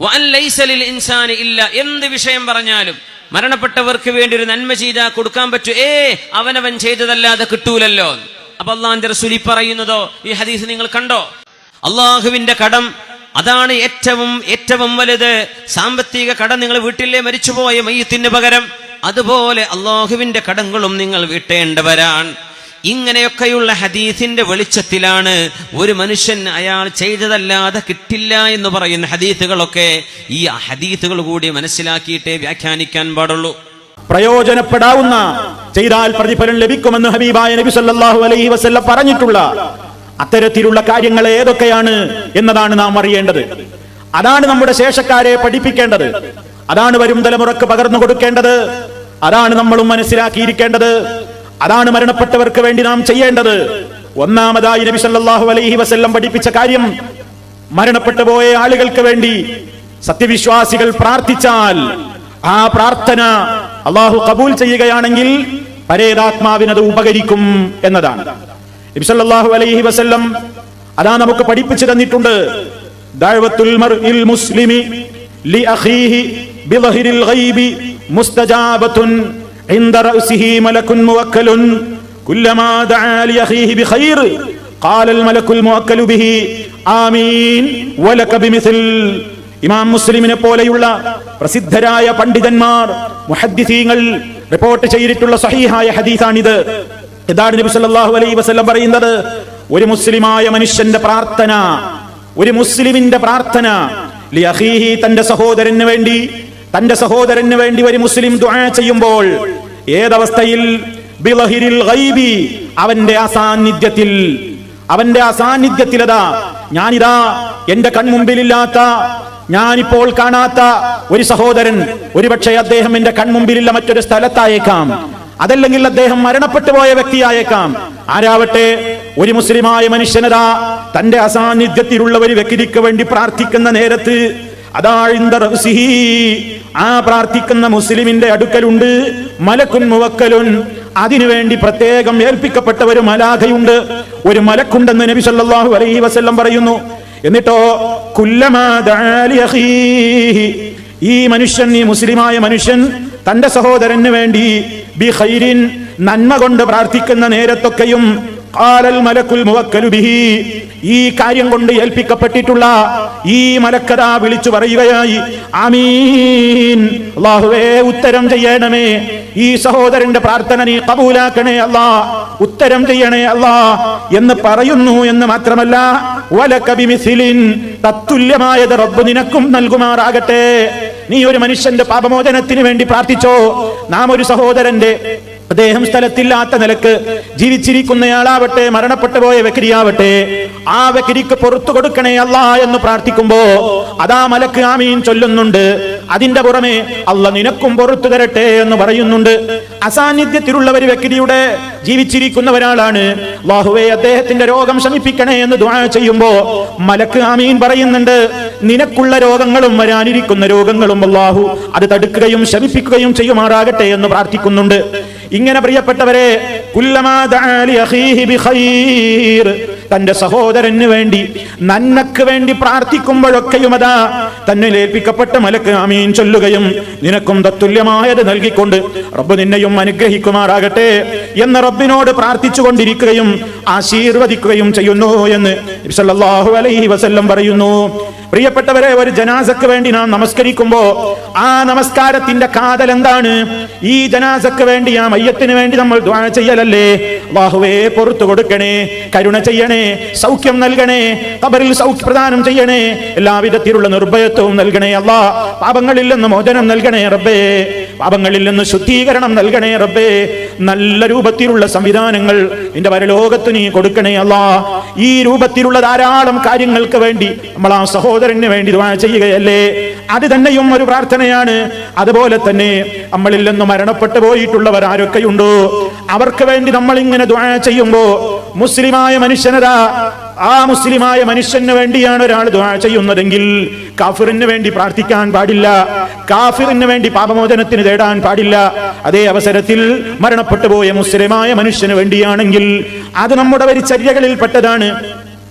വഅൻ ലൈസ ലിൽ ഇൻസാനി ഇല്ലാ, എന്ത് വിഷയം പറഞ്ഞാലും മരണപ്പെട്ടവർക്ക് വേണ്ടി ഒരു നന്മ ചെയ്താൽ കൊടുക്കാൻ പറ്റൂ, അവനവൻ ചെയ്തതല്ലാതെ കിട്ടൂലല്ലോ. അപ്പൊ അള്ളാഹുവിന്റെ റസൂൽ പറയുന്നതോ ഈ ഹദീസ് നിങ്ങൾ കണ്ടോ? അള്ളാഹുവിന്റെ കടം അതാണ് ഏറ്റവും വലുത്. സാമ്പത്തിക കടം നിങ്ങൾ വീട്ടിലെ മരിച്ചുപോയ മയ്യത്തിന് പകരം, അതുപോലെ അള്ളാഹുവിന്റെ കടങ്ങളും നിങ്ങൾ വീട്ടേണ്ടവരാണ്. ഇങ്ങനെയൊക്കെയുള്ള ഹദീസിന്റെ വെളിച്ചത്തിലാണ് ഒരു മനുഷ്യൻ അയാൾ ചെയ്തതല്ലാതെ കിട്ടില്ല എന്ന് പറയുന്ന ഹദീസുകളൊക്കെ ഈ ഹദീസുകൾ കൂടി മനസ്സിലാക്കിയിട്ടേ വ്യാഖ്യാനിക്കാൻ പാടുള്ളൂ. പ്രയോജനപ്പെടാവുന്ന, ചെയ്താൽ പ്രതിഫലം ലഭിക്കുമെന്ന് ഹബീബായ നബി സല്ലല്ലാഹു അലൈഹി വസല്ലം പറഞ്ഞിട്ടുള്ള അത്തരത്തിലുള്ള കാര്യങ്ങൾ ഏതൊക്കെയാണ് എന്നതാണ് നാം അറിയേണ്ടത്. അതാണ് നമ്മുടെ ശേഷക്കാരെ പഠിപ്പിക്കേണ്ടത്. അതാണ് വരും തലമുറക്ക് പകർന്നു കൊടുക്കേണ്ടത്. അതാണ് നമ്മളും മനസ്സിലാക്കിയിരിക്കേണ്ടത്. അതാണ് മരണപ്പെട്ടവർക്ക് വേണ്ടി നാം ചെയ്യേണ്ടത്. ഒന്നാമതായി നബി സല്ലല്ലാഹു അലൈഹി വസല്ലം പഠിപ്പിച്ച കാര്യം, മരണപ്പെട്ടു പോയ ആളുകൾക്ക് വേണ്ടി സത്യവിശ്വാസികൾ പ്രാർത്ഥിച്ചാൽ ആ പ്രാർത്ഥന അള്ളാഹു കബൂൽ ചെയ്യുകയാണെങ്കിൽ പരേതാത്മാവിനത് ഉപകരിക്കും എന്നതാണ്. നബി സല്ലല്ലാഹു അലൈഹി വസല്ലം അതാ നമുക്ക് പഠിപ്പിച്ചു തന്നിട്ടുണ്ട്. ദഅവത്തുൽ മർഇൽ മുസ്ലിമി ലി അഖീഹി ബിളഹിരിൽ ഗൈബി മുസ്തജാബത്തുൻ عند رأسه ملك موكل كلما دعا لأخيه بخير قال الملك الموكل به آمين ولك بمثل. ഇമാം മുസ്ലിമിനെ പോലെയുള്ള പ്രസിദ്ധരായ പണ്ഡിതന്മാർ, മുഹദ്ദിസീങ്ങൾ റിപ്പോർട്ട് ചെയ്തിട്ടുള്ള സഹീഹായ ഹദീസാണിത്. ഇതാണ് നബി സല്ലല്ലാഹു അലൈഹി വസല്ലം പറയുന്നത്, ഒരു മുസ്ലിമായ മനുഷ്യന്റെ പ്രാർത്ഥന, ഒരു മുസ്ലിമിന്റെ പ്രാർത്ഥന ലി അഖീഹി, തന്റെ സഹോദരന് വേണ്ടി ഒരു മുസ്ലിം ദുആ ചെയ്യുമ്പോൾ ഏതവസ്ഥയിൽ, ബിളഹിരിൽ ഗൈബി, അവന്റെ അസാന്നിധ്യത്തിലതാ, ഞാനിതാ എന്റെ കൺമുമ്പിലില്ലാത്ത, ഞാനിപ്പോൾ കാണാത്ത ഒരു സഹോദരൻ, ഒരുപക്ഷെ അദ്ദേഹം എന്റെ കൺമുമ്പിലില്ല മറ്റൊരു സ്ഥലത്തായേക്കാം, അതല്ലെങ്കിൽ അദ്ദേഹം മരണപ്പെട്ടു പോയ വ്യക്തിയായേക്കാം. ആരാവട്ടെ, ഒരു മുസ്ലിമായ മനുഷ്യനതാ തന്റെ അസാന്നിധ്യത്തിലുള്ള ഒരു വ്യക്തിക്ക് വേണ്ടി പ്രാർത്ഥിക്കുന്ന നേരത്ത് അതാ ഇൻദ റഅ്സിഹി, ആ പ്രാർത്ഥിക്കുന്ന മുസ്ലിമിന്റെ അടുക്കലുണ്ട് മലക്കുൻ മുവക്കലുൻ, അതിനുവേണ്ടി പ്രത്യേകം ഏൽപ്പിക്കപ്പെട്ട ഒരു മലാഖയുണ്ട്, ഒരു മലക്കുണ്ടെന്ന് നബി സല്ലല്ലാഹു അലൈഹി വസല്ലം പറയുന്നു. എന്നിട്ടോ കുല്ലമാ ദഅ ലി അഖീഹി, ഈ മനുഷ്യൻ, ഈ മുസ്ലിമായ മനുഷ്യൻ തന്റെ സഹോദരന് വേണ്ടി ബി ഖൈരിൻ, നന്മ കൊണ്ട് പ്രാർത്ഥിക്കുന്ന നേരത്തൊക്കെയും ഖാലൽ മലക്കുൽ മുവക്കലു ബിഹി, ഈ കാര്യം കൊണ്ട് ഏൽപ്പിക്കപ്പെട്ടിട്ടുള്ള ഈ മലക്കതാ വിളിച്ചു പറയുകയായി, ആമീൻ, അല്ലാഹുവേ ഉത്തരം ചെയ്യണമേ, ഈ സഹോദരന്റെ പ്രാർത്ഥന നീ കബൂലാക്കണേ അല്ലാ, ഉത്തരം ചെയ്യണേ അല്ലാ എന്ന് പറയുന്നു. എന്ന് മാത്രമല്ല, വലക ബിമിസ്ലിൻ, തത്തുല്യമായത് റബ്ബ് നിനക്കും നൽകുമാറാകട്ടെ. നീ ഒരു മനുഷ്യന്റെ പാപമോചനത്തിന് വേണ്ടി പ്രാർത്ഥിച്ചോ, നാം ഒരു സഹോദരന്റെ, അദ്ദേഹം സ്ഥലത്തില്ലാത്ത നിലക്ക് ജീവിച്ചിരിക്കുന്നയാളാവട്ടെ, മരണപ്പെട്ടു പോയ വ്യക്തിയാവട്ടെ, ആ വ്യക്തിക്ക് പുറത്തു കൊടുക്കണേ അല്ലാ എന്ന് പ്രാർത്ഥിക്കുമ്പോ അതാ മലക്ക് ആമീൻ ചൊല്ലുന്നുണ്ട്. അതിന്റെ പുറമെ അല്ലാ നിനക്കും പുറത്തു തരട്ടെ എന്ന് പറയുന്നുണ്ട്. അസാന്നിധ്യത്തിലുള്ള ഒരു വ്യക്തിയുടെ ജീവിച്ചിരിക്കുന്ന ഒരാളാണ്, അല്ലാഹുവേ അദ്ദേഹത്തിന്റെ രോഗം ശമിപ്പിക്കണേ എന്ന് ദുആ ചെയ്യുമ്പോ മലക്ക് ആമീൻ പറയുന്നുണ്ട്. നിനക്കുള്ള രോഗങ്ങളും വരാനിരിക്കുന്ന രോഗങ്ങളും അല്ലാഹു അത് തടുക്കുകയും ശമിപ്പിക്കുകയും ചെയ്യുമാറാകട്ടെ എന്ന് പ്രാർത്ഥിക്കുന്നുണ്ട്. ഇങ്ങനെ പ്രിയപ്പെട്ടവരെ, കുല്ലമാ ദഅ ലി അഖീഹി ബിഖൈർ, തന്റെ സഹോദരന് വേണ്ടി, നന്മക്ക് വേണ്ടി പ്രാർത്ഥിക്കുമ്പോഴൊക്കെയും അതാ തന്നെ ഏൽപ്പിക്കപ്പെട്ട മലക്ക് ആമീൻ ചൊല്ലുകയും നിനക്കും തത്തുല്യമായത് നൽകിക്കൊണ്ട് റബ്ബ് നിന്നെയും അനുഗ്രഹിക്കുമാറാകട്ടെ എന്ന് റബ്ബിനോട് പ്രാർത്ഥിച്ചുകൊണ്ടിരിക്കുകയും ആശീർവദിക്കുകയും ചെയ്യുന്നു എന്ന് നബി സല്ലല്ലാഹു അലൈഹി വസല്ലം പറയുന്നു. പ്രിയപ്പെട്ടവരെ, ഒരു ജനാസക്ക് വേണ്ടി നാം നമസ്കരിക്കുമ്പോ ആ നമസ്കാരത്തിന്റെ കാതൽ എന്താണ്? ഈ ജനാസക്ക് വേണ്ടി, ആ മയ്യത്തിന് വേണ്ടി നമ്മൾ ദുആ ചെയ്യലല്ലേ? അല്ലാഹുവേ പുറത്തു കൊടുക്കണേ, കരുണ ചെയ്യണേ, സൗഖ്യം നൽകണേ, ഖബറിൽ സൗഖ്യ പ്രദാനം ചെയ്യണേ, എല്ലാവിധത്തിലുള്ള നിർഭയത്വവും നൽകണേ അല്ലാ, പാപങ്ങളിൽ നിന്ന് മോചനം നൽകണേ റബ്ബേ, പാപങ്ങളിൽ നിന്ന് ശുദ്ധീകരണം നൽകണേ റബ്ബേ, നല്ല രൂപത്തിലുള്ള സംവിധാനങ്ങൾ നിന്റെ പരലോകത്ത് നീ കൊടുക്കണേ അല്ലാ. ഈ രൂപത്തിലുള്ള ധാരാളം കാര്യങ്ങൾക്ക് വേണ്ടി നമ്മൾ ആ സഹോദരന് വേണ്ടി ദുആ ചെയ്യുകയല്ലേ? അത് തന്നെയും ഒരു പ്രാർത്ഥനയാണ്. അതുപോലെ തന്നെ നമ്മളിൽ നിന്ന് മരണപ്പെട്ടു പോയിട്ടുള്ളവർ ആരൊക്കെയുണ്ടോ അവർക്ക് വേണ്ടി നമ്മൾ ഇങ്ങനെ ദുആ ചെയ്യുമ്പോ, മുസ്ലിമായ മനുഷ്യനതാ, ആ മുസ്ലിമായ മനുഷ്യന് വേണ്ടിയാണ് ഒരാൾ ദുആ ചെയ്യുന്നതെങ്കിൽ കാഫിറിന് വേണ്ടി പ്രാർത്ഥിക്കാൻ പാടില്ല, കാഫിറിന് വേണ്ടി പാപമോചനത്തിന് തേടാൻ പാടില്ല. അതേ അവസരത്തിൽ മരണപ്പെട്ടു പോയ മുസ്ലിമായ മനുഷ്യന് വേണ്ടിയാണെങ്കിൽ അത് നമ്മുടെ പരിചര്യകളിൽ പെട്ടതാണ്.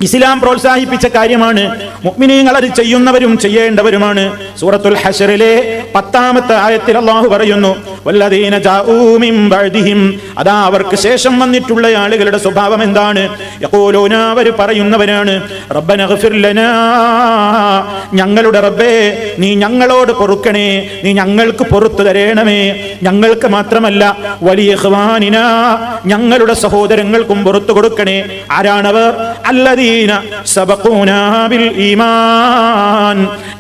ഇസ്ലാം പ്രോത്സാഹിപ്പിച്ച കാര്യമാണ്. മുഅ്മിനീങ്ങൾ അത് ചെയ്യുന്നവരും ചെയ്യേണ്ടവരുമാണ്. സൂറത്തുൽ ഹശറിലെ 10-ാമത്തെ ആയത്തിൽ അല്ലാഹു പറയുന്നു, വല്ലദീന ജാഊ മിൻ ബഅദിഹിം, അതാ അവർക്ക് ശേഷം വന്നിട്ടുള്ള ആളുകളുടെ സ്വഭാവം എന്താണ്? യഖൂലൂന, അവർ പറയുന്നവരാണ്, റബ്ബനഗ്ഫിർ ലനാ, ഞങ്ങളുടെ റബ്ബേ നീ ഞങ്ങളോട് പൊറുക്കണേ, നീ ഞങ്ങൾക്ക് പൊറുത്തു തരണമേ. ഞങ്ങൾക്ക് മാത്രമല്ല വലിയഖ്വാനിനാ, ഞങ്ങളുടെ സഹോദരങ്ങൾക്കും പൊറുത്തു കൊടുക്കണേ. ആരാണവർ? അല്ലദീന സബഖൂനാ ബിൽ ഈമാൻ,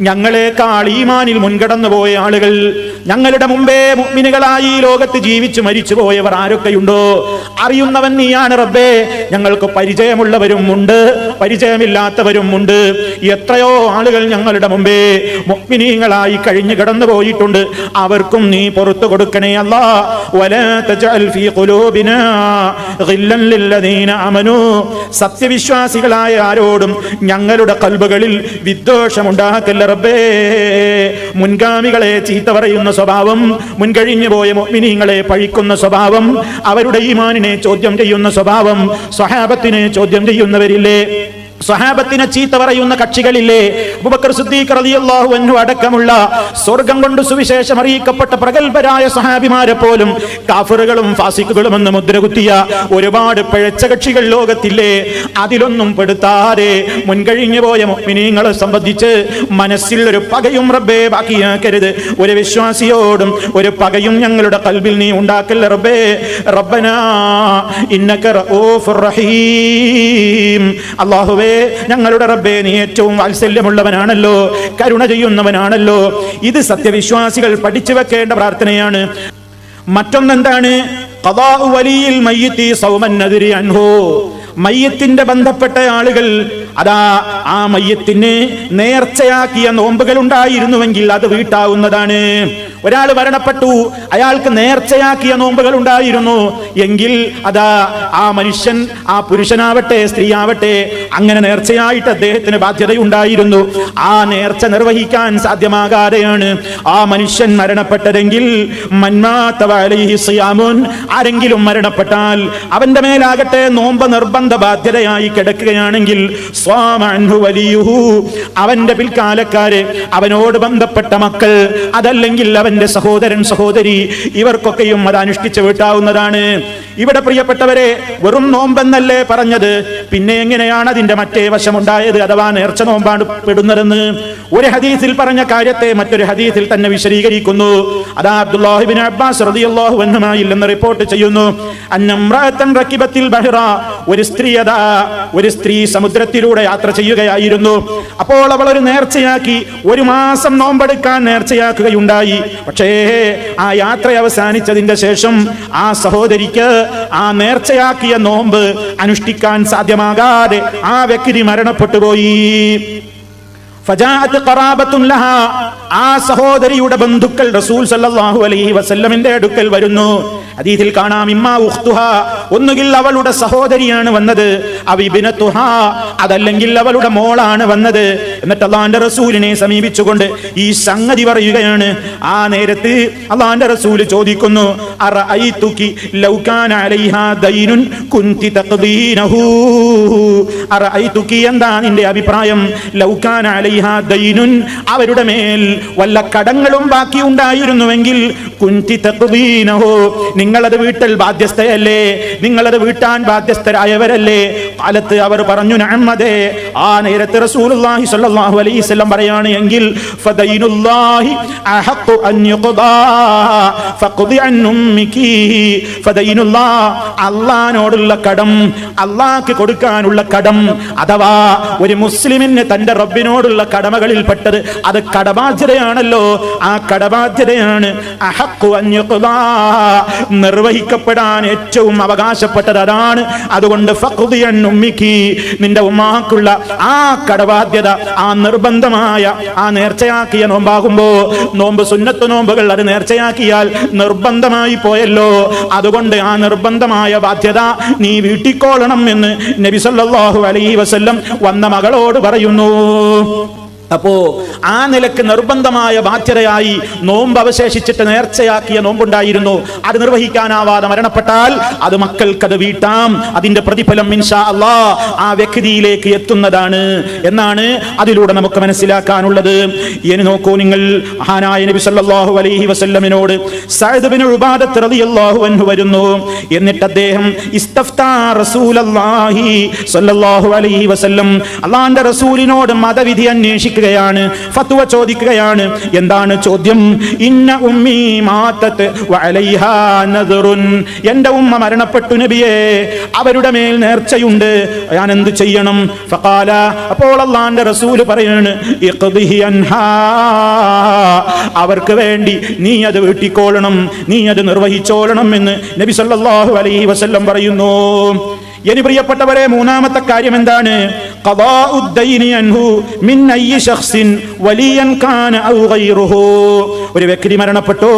ഞങ്ങളെക്കാൾ ഈമാനിൽ മുൻകടന്നു പോയ ആളുകൾ, ഞങ്ങളുടെ മുമ്പേ മുഅ്മിനുകളായി ഈ ലോകത്ത് ജീവിച്ചു മരിച്ചു പോയവർ ആരൊക്കെയുണ്ടോ അറിയുന്നവൻ നീയാണ് റബ്ബേ. ഞങ്ങൾക്ക് പരിചയമുള്ളവരും ഉണ്ട്, പരിചയമില്ലാത്തവരും ഉണ്ട്. എത്രയോ ആളുകൾ ഞങ്ങളുടെ മുമ്പേ മുഅ്മിനീങ്ങളായി കഴിഞ്ഞു കടന്നു പോയിട്ടുണ്ട്. അവർക്കും നീ പുറത്തു കൊടുക്കണേ അല്ലാ. വലാ തജഅൽ ഫീ ഖുലൂബിനാ ഗില്ലൻ ലില്ലദീന ആമനൂ, സത്യവിശ്വാസികളായ ആരോടും ഞങ്ങളുടെ ഖൽബുകളിൽ വിദ്വേഷമുണ്ടാക്കല്ല റബ്ബേ. മുൻഗാമികളെ ചീത്ത പറയുന്ന സ്വഭാവം, മുൻകഴിഞ്ഞു പോയ മുഅ്മിനീങ്ങളെ പഴിക്കുന്ന സ്വഭാവം, അവരുടെ ഈമാനിനെ ചോദ്യം ചെയ്യുന്ന സ്വഭാവം, സ്വഹാബത്തിനെ ചോദ്യം ചെയ്യുന്നവരില്ലേ, സ്വഹാബത്തിനെ ചീത്ത പറയുന്ന കക്ഷികളില്ലേ? അബൂബക്കർ സിദ്ദീഖ് റളിയല്ലാഹു അൻഹു അടക്കമുള്ള സ്വർഗം കൊണ്ട് സുവിശേഷം അറിയിക്കപ്പെട്ട പ്രഗൽഭരായ സ്വഹാബിമാരെ പോലും കാഫിറുകളും ഫാസിഖുകളും എന്ന് മുദ്രകുത്തിയ ഒരുപാട് പിഴച്ച കക്ഷികൾ ലോകത്തില്ലേ? അതിലൊന്നും പെടുത്താതെ മുൻകഴിഞ്ഞു പോയ മുഅ്മിനീങ്ങളെ സംബന്ധിച്ച് മനസ്സിൽ ഒരു പകയും റബ്ബേ ബാക്കിയാക്കരുത്. ഒരു വിശ്വാസിയോടും ഒരു പകയും ഞങ്ങളുടെ ഖൽബിൽ നീ ഉണ്ടാക്കല്ല റബ്ബേ. റബ്ബനാ ഇന്നക റഊഫുർ റഹീം, അല്ലാഹുവേ ഞങ്ങളുടെ റബ്ബേ നീ ഏറ്റവും വാത്സല്യമുള്ളവനാണല്ലോ, കരുണ ചെയ്യുന്നവനാണല്ലോ. ഇത് സത്യവിശ്വാസികൾ പഠിച്ചു വെക്കേണ്ട പ്രാർത്ഥനയാണ്. മറ്റൊന്നെന്താണ്? ഖദാഉ വലിയിൽ മയ്യിത്തി സൗമൻ നദ്രി അൻഹു, മയ്യത്തിന്റെ ബന്ധപ്പെട്ട ആളുകൾ അതാ ആ മയ്യത്തിന് നേർച്ചയാക്കിയ നോമ്പുകൾ ഉണ്ടായിരുന്നുവെങ്കിൽ അത് വീട്ടാവുന്നതാണ്. ഒരാൾ മരണപ്പെട്ടു, അയാൾക്ക് നേർച്ചയാക്കിയ നോമ്പുകൾ ഉണ്ടായിരുന്നു എങ്കിൽ അതാ ആ മനുഷ്യൻ, ആ പുരുഷനാവട്ടെ സ്ത്രീയാവട്ടെ, അങ്ങനെ നേർച്ചയായിട്ട് അദ്ദേഹത്തിന് ബാധ്യതയുണ്ടായിരുന്നു. ആ നേർച്ച നിർവഹിക്കാൻ സാധ്യമാകാതെയാണ് ആ മനുഷ്യൻ മരണപ്പെട്ടതെങ്കിൽ മൻമാത വഅലൈഹി സിയാമുൻ, ആരെങ്കിലും മരണപ്പെട്ടാൽ അവന്റെ മേലാകട്ടെ നോമ്പ് നിർബന്ധ ബാധ്യതയായി കിടക്കുകയാണെങ്കിൽ സ്വാമ അൻഹു വലിയുഹു, അവന്റെ പിൽക്കാലക്കാര്, അവനോട് ബന്ധപ്പെട്ട മക്കൾ, അതല്ലെങ്കിൽ അവന്റെ സഹോദരൻ സഹോദരി, ഇവർക്കൊക്കെയും അത് അനുഷ്ഠിച്ചു വീട്ടാവുന്നതാണ്. ഇവിടെ പ്രിയപ്പെട്ടവരെ, വെറും നോമ്പെന്നല്ലേ പറഞ്ഞത്, പിന്നെ എങ്ങനെയാണ് അതിന്റെ മറ്റേ വശമുണ്ടായത്? അഥവാ നേർച്ച നോമ്പാണ് പെടുന്നതെന്ന് ഒരു ഹദീസിൽ പറഞ്ഞ കാര്യത്തെ മറ്റൊരു ഹദീസിൽ തന്നെ വിശദീകരിക്കുന്നു. അതാ അബ്ദുല്ലാഹി ഇബ്നു അബ്ബാസ് റളിയല്ലാഹു അൻഹുമായിൽ നിന്ന് റിപ്പോർട്ട് ചെയ്യുന്നു, അന്നംറഅതൻ റകിബത്തിൽ ബഹ്റ, ഒരു സ്ത്രീ സമുദ്രത്തിലൂടെ യാത്ര ചെയ്യുകയായിരുന്നു. അപ്പോൾ അവൾ ഒരു നേർച്ചയാക്കി, 1 മാസം നോമ്പെടുക്കാൻ നേർച്ചയാക്കുകയുണ്ടായി. പക്ഷേ ആ യാത്ര അവസാനിച്ചതിന്റെ ശേഷം ആ സഹോദരിക്ക് ആ നേർച്ചയാക്കിയ നോമ്പ് അനുഷ്ഠിക്കാൻ സാധ്യമാകാതെ ആ വ്യക്തി മരണപ്പെട്ടു പോയി. ഫജാഅത് ഖറാബത്തുൻ ലഹാ, ആ സഹോദരിയുടെ ബന്ധുക്കൾ റസൂൽ സല്ലല്ലാഹു അലൈഹി വസല്ലമിന്റെ അടുക്കൽ വരുന്നു. ഹദീസിൽ കാണാം, ഇമ്മാ ഉഖ്തുഹാ, ഒന്നുകിൽ അവളുടെ സഹോദരിയാണ് വന്നത്, അവിബിനതുഹാ, അതല്ലെങ്കിൽ അവളുടെ മോളാണ് വന്നത്. എന്നിട്ട് അല്ലാഹുവിന്റെ റസൂലിനെ സമീപിച്ചുകൊണ്ട് ഈ സംഗതി പറയുകയാണ്. ആ നേരത്ത് അല്ലാഹുവിന്റെ റസൂൽ ചോദിക്കുന്നു, അറഅയ്തുകി ലൗ കാന അലൈഹാ ദൈനുൻ കുൻതി തഖ്ദീനഹു, അറഅയ്തുകി, എന്താ നിന്റെ അഭിപ്രായം? ലൗ കാന അലൈഹാ ദൈനുൻ, അവരുടെ മേൽ വല്ല കടങ്ങളും ബാക്കി ഉണ്ടായിരുന്നുവെങ്കിൽ കുൻതി തഖ്ദീനഹു, നിങ്ങളത് വീട്ടൽ ബാധ്യസ്ഥയല്ലേ, നിങ്ങളത് വീട്ടാൻ ബാധ്യസ്ഥരായവരല്ലേ? കാലത്ത് അവർ പറഞ്ഞു, നഅമദേ. ആ നേരത്തെ റസൂലുള്ളാഹി സ്വല്ലല്ലാഹു അലൈഹി വസല്ലം പറയാണ്, എങ്കിൽ ഫദൈനുല്ലാഹി അഹഖു അൻ യുഖദാ ഫഖദി അൻ ഉമ്മികി, ഫദൈനുല്ലാഹ്, അല്ലാഹുവിനോടുള്ള കടം, അല്ലാഹുക്ക് കൊടുക്കാനുള്ള കടം, അഥവാ ഒരു മുസ്ലിമിന് തന്റെ റബ്ബിനോടുള്ള കടമകളിൽപ്പെട്ടത് അത് കടബാധ്യതയാണല്ലോ. ആ കടബാധ്യതയാണ് അഹഖു അൻ യുഖദാ, നിർവഹിക്കപ്പെടാൻ ഏറ്റവും അവകാശപ്പെട്ടത് അതാണ്. അതുകൊണ്ട് ഫഖ്ദി അൻ ഉമ്മികി, നിന്റെ ഉമ്മാക്കുള്ള ആ കടബാധ്യത, ആ നിർബന്ധമായ ആ നേർച്ചയാക്കിയ നോമ്പാകുമ്പോ, നോമ്പ് സുന്നത്ത് നോമ്പുകൾ അത് നേർച്ചയാക്കിയാൽ നിർബന്ധമായി പോയല്ലോ. അതുകൊണ്ട് ആ നിർബന്ധമായ ബാധ്യത നീ വീട്ടിക്കോളണം എന്ന് നബി സല്ലല്ലാഹു അലൈഹി വസല്ലം വന്ന മകളോട് പറയുന്നു. അപ്പോ ആ നിലക്ക് നിർബന്ധമായ ബാധ്യതയായി നോമ്പ് അവശേഷിച്ചിട്ട് നേർച്ചയാക്കിയ നോമ്പുണ്ടായിരുന്നു, അത് നിർവഹിക്കാനാവാതെ മരണപ്പെട്ടാൽ അത് മക്കൾക്കത് വീട്ടാം, അതിന്റെ പ്രതിഫലം ഇൻഷാ അല്ലാഹ് ആ വ്യക്തിയിലേക്ക് എത്തുന്നതാണ് എന്നാണ് അതിലൂടെ നമുക്ക് മനസ്സിലാക്കാനുള്ളത്. ഇനി നോക്കൂ നിങ്ങൾ, മഹാനായ നബി സല്ലല്ലാഹു അലൈഹി വസല്ലമിനോട് സഅദ് ബിൻ ഉബാദത്ത് റളിയല്ലാഹു അൻഹു വരുന്നു. എന്നിട്ട് അദ്ദേഹം ഇസ്തഫ്താ റസൂലല്ലാഹി സല്ലല്ലാഹു അലൈഹി വസല്ലം, അല്ലാഹുവിന്റെ റസൂലിനോട് മതവിധി അന്വേഷിക്കുകയാണ്, ഫത്വ ചോദിക്കുകയാണ്. എന്താണ് ചോദ്യം? ഇന്ന ഉമ്മി മാതത് വഅലൈഹാ നദറുൻ, എന്റെ ഉമ്മ മരണപ്പെട്ടു നബിയേ, അവരുടെ മേൽ നേർച്ചയുണ്ട്, ഞാൻ എന്ത് ചെയ്യണം? ഫഖാല, അപ്പോൾ അല്ലാഹുവിന്റെ റസൂൽ പറയുന്നു, ഇഖ്ദിഹി അൻഹാ, അവർക്ക് വേണ്ടി നീ അത് വീട്ടിക്കോളണം, നീ അത് നിർവഹിച്ചോളണം എന്ന് നബി സല്ലല്ലാഹു അലൈഹി വസല്ലം പറയുന്നു. ഇനി പ്രിയപ്പെട്ടവരെ, മൂന്നാമത്തെ കാര്യം എന്താണ്? ഖദാഉദ്ദൈനി അൻഹു മിൻ അയ്യി ശഖ്സിൻ വലിയൻ കാന ഔ ഗൈറുഹു, ഒരു വ്യക്തി മരണപ്പെട്ടു,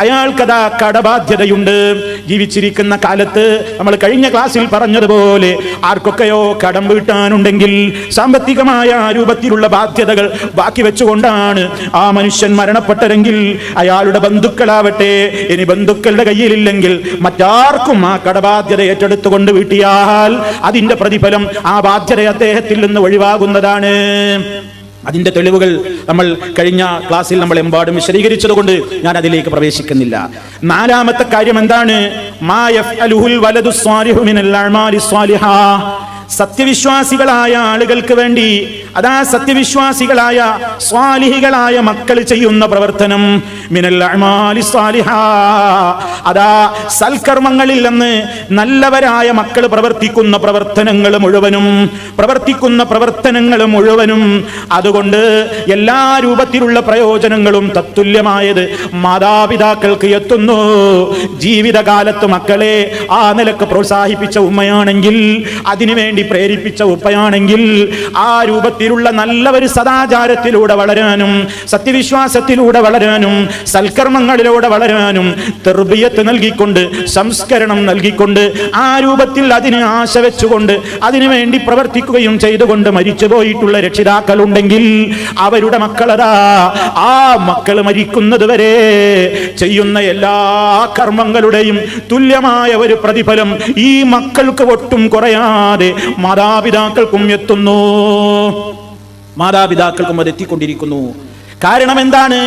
അയാൾക്കതാ കടബാധ്യതയുണ്ട്. ജീവിച്ചിരിക്കുന്ന കാലത്ത് നമ്മൾ കഴിഞ്ഞ ക്ലാസ്സിൽ പറഞ്ഞതുപോലെ ആർക്കൊക്കെയോ കടം വീട്ടാനുണ്ടെങ്കിൽ സാമ്പത്തികമായ രൂപത്തിലുള്ള ബാധ്യതകൾ ബാക്കി വെച്ചുകൊണ്ടാണ് ആ മനുഷ്യൻ മരണപ്പെട്ടതെങ്കിൽ അയാളുടെ ബന്ധുക്കളാവട്ടെ, ഇനി ബന്ധുക്കളുടെ കയ്യിലില്ലെങ്കിൽ മറ്റാർക്കും ആ കടബാധ്യത ഏറ്റെടുത്തുകൊണ്ട് വീട്ടിയാൽ അതിന്റെ പ്രതിഫലം ആ ബാധ്യത അദ്ദേഹത്തിൽ നിന്ന് ഒഴിവാകുന്നതാണ്. അതിന്റെ തെളിവുകൾ നമ്മൾ കഴിഞ്ഞ ക്ലാസ്സിൽ നമ്മൾ എമ്പാടും വിശദീകരിച്ചതുകൊണ്ട് ഞാൻ അതിലേക്ക് പ്രവേശിക്കുന്നില്ല. നാലാമത്തെ കാര്യം എന്താണ്? മാ യഫ്അലുൽ വലദു സ്വാലിഹു മിനൽ അഅമാലി സ്വാലിഹാ, സത്യവിശ്വാസികളായ ആളുകൾക്ക് വേണ്ടി, അതാ സത്യവിശ്വാസികളായ സ്വാലിഹികളായ മക്കൾ ചെയ്യുന്ന പ്രവർത്തനം, മിനൽ അഅമാലി സ്വാലിഹാ, അതാ സൽക്കർമ്മങ്ങളിൽ നിന്ന് നല്ലവരായ മക്കൾ പ്രവർത്തിക്കുന്ന പ്രവർത്തനങ്ങൾ മുഴുവനും അതുകൊണ്ട് എല്ലാ രൂപത്തിലുള്ള പ്രയോജനങ്ങളും തത്തുല്യമായത് മാതാപിതാക്കൾക്ക് എത്തുന്നു. ജീവിതകാലത്ത് മക്കളെ ആ നിലക്ക് പ്രോത്സാഹിപ്പിച്ച ഉമ്മയാണെങ്കിൽ, അതിനുവേണ്ടി പ്രേരിപ്പിച്ച ഉപ്പയാണെങ്കിൽ, ആ രൂപത്തിലുള്ള നല്ല ഒരു സദാചാരത്തിലൂടെ വളരാനും സത്യവിശ്വാസത്തിലൂടെ വളരാനും സൽക്കർമ്മങ്ങളിലൂടെ വളരാനും തർബിയത്ത് നൽകിക്കൊണ്ട്, സംസ്കരണം നൽകിക്കൊണ്ട്, ആ രൂപത്തിൽ അതിന് ആശ വെച്ചുകൊണ്ട് അതിനുവേണ്ടി പ്രവർത്തിക്കുകയും ചെയ്തുകൊണ്ട് മരിച്ചുപോയിട്ടുള്ള രക്ഷിതാക്കളുണ്ടെങ്കിൽ അവരുടെ മക്കളതാ ആ മക്കൾ മരിക്കുന്നത് വരെ ചെയ്യുന്ന എല്ലാ കർമ്മങ്ങളുടെയും തുല്യമായ ഒരു പ്രതിഫലം ഈ മക്കൾക്ക് ഒട്ടും കുറയാതെ മാതാപിതാക്കൾക്കും എത്തുന്നു, മാതാപിതാക്കൾക്കും അത് എത്തിക്കൊണ്ടിരിക്കുന്നു. കാരണം എന്താണ്?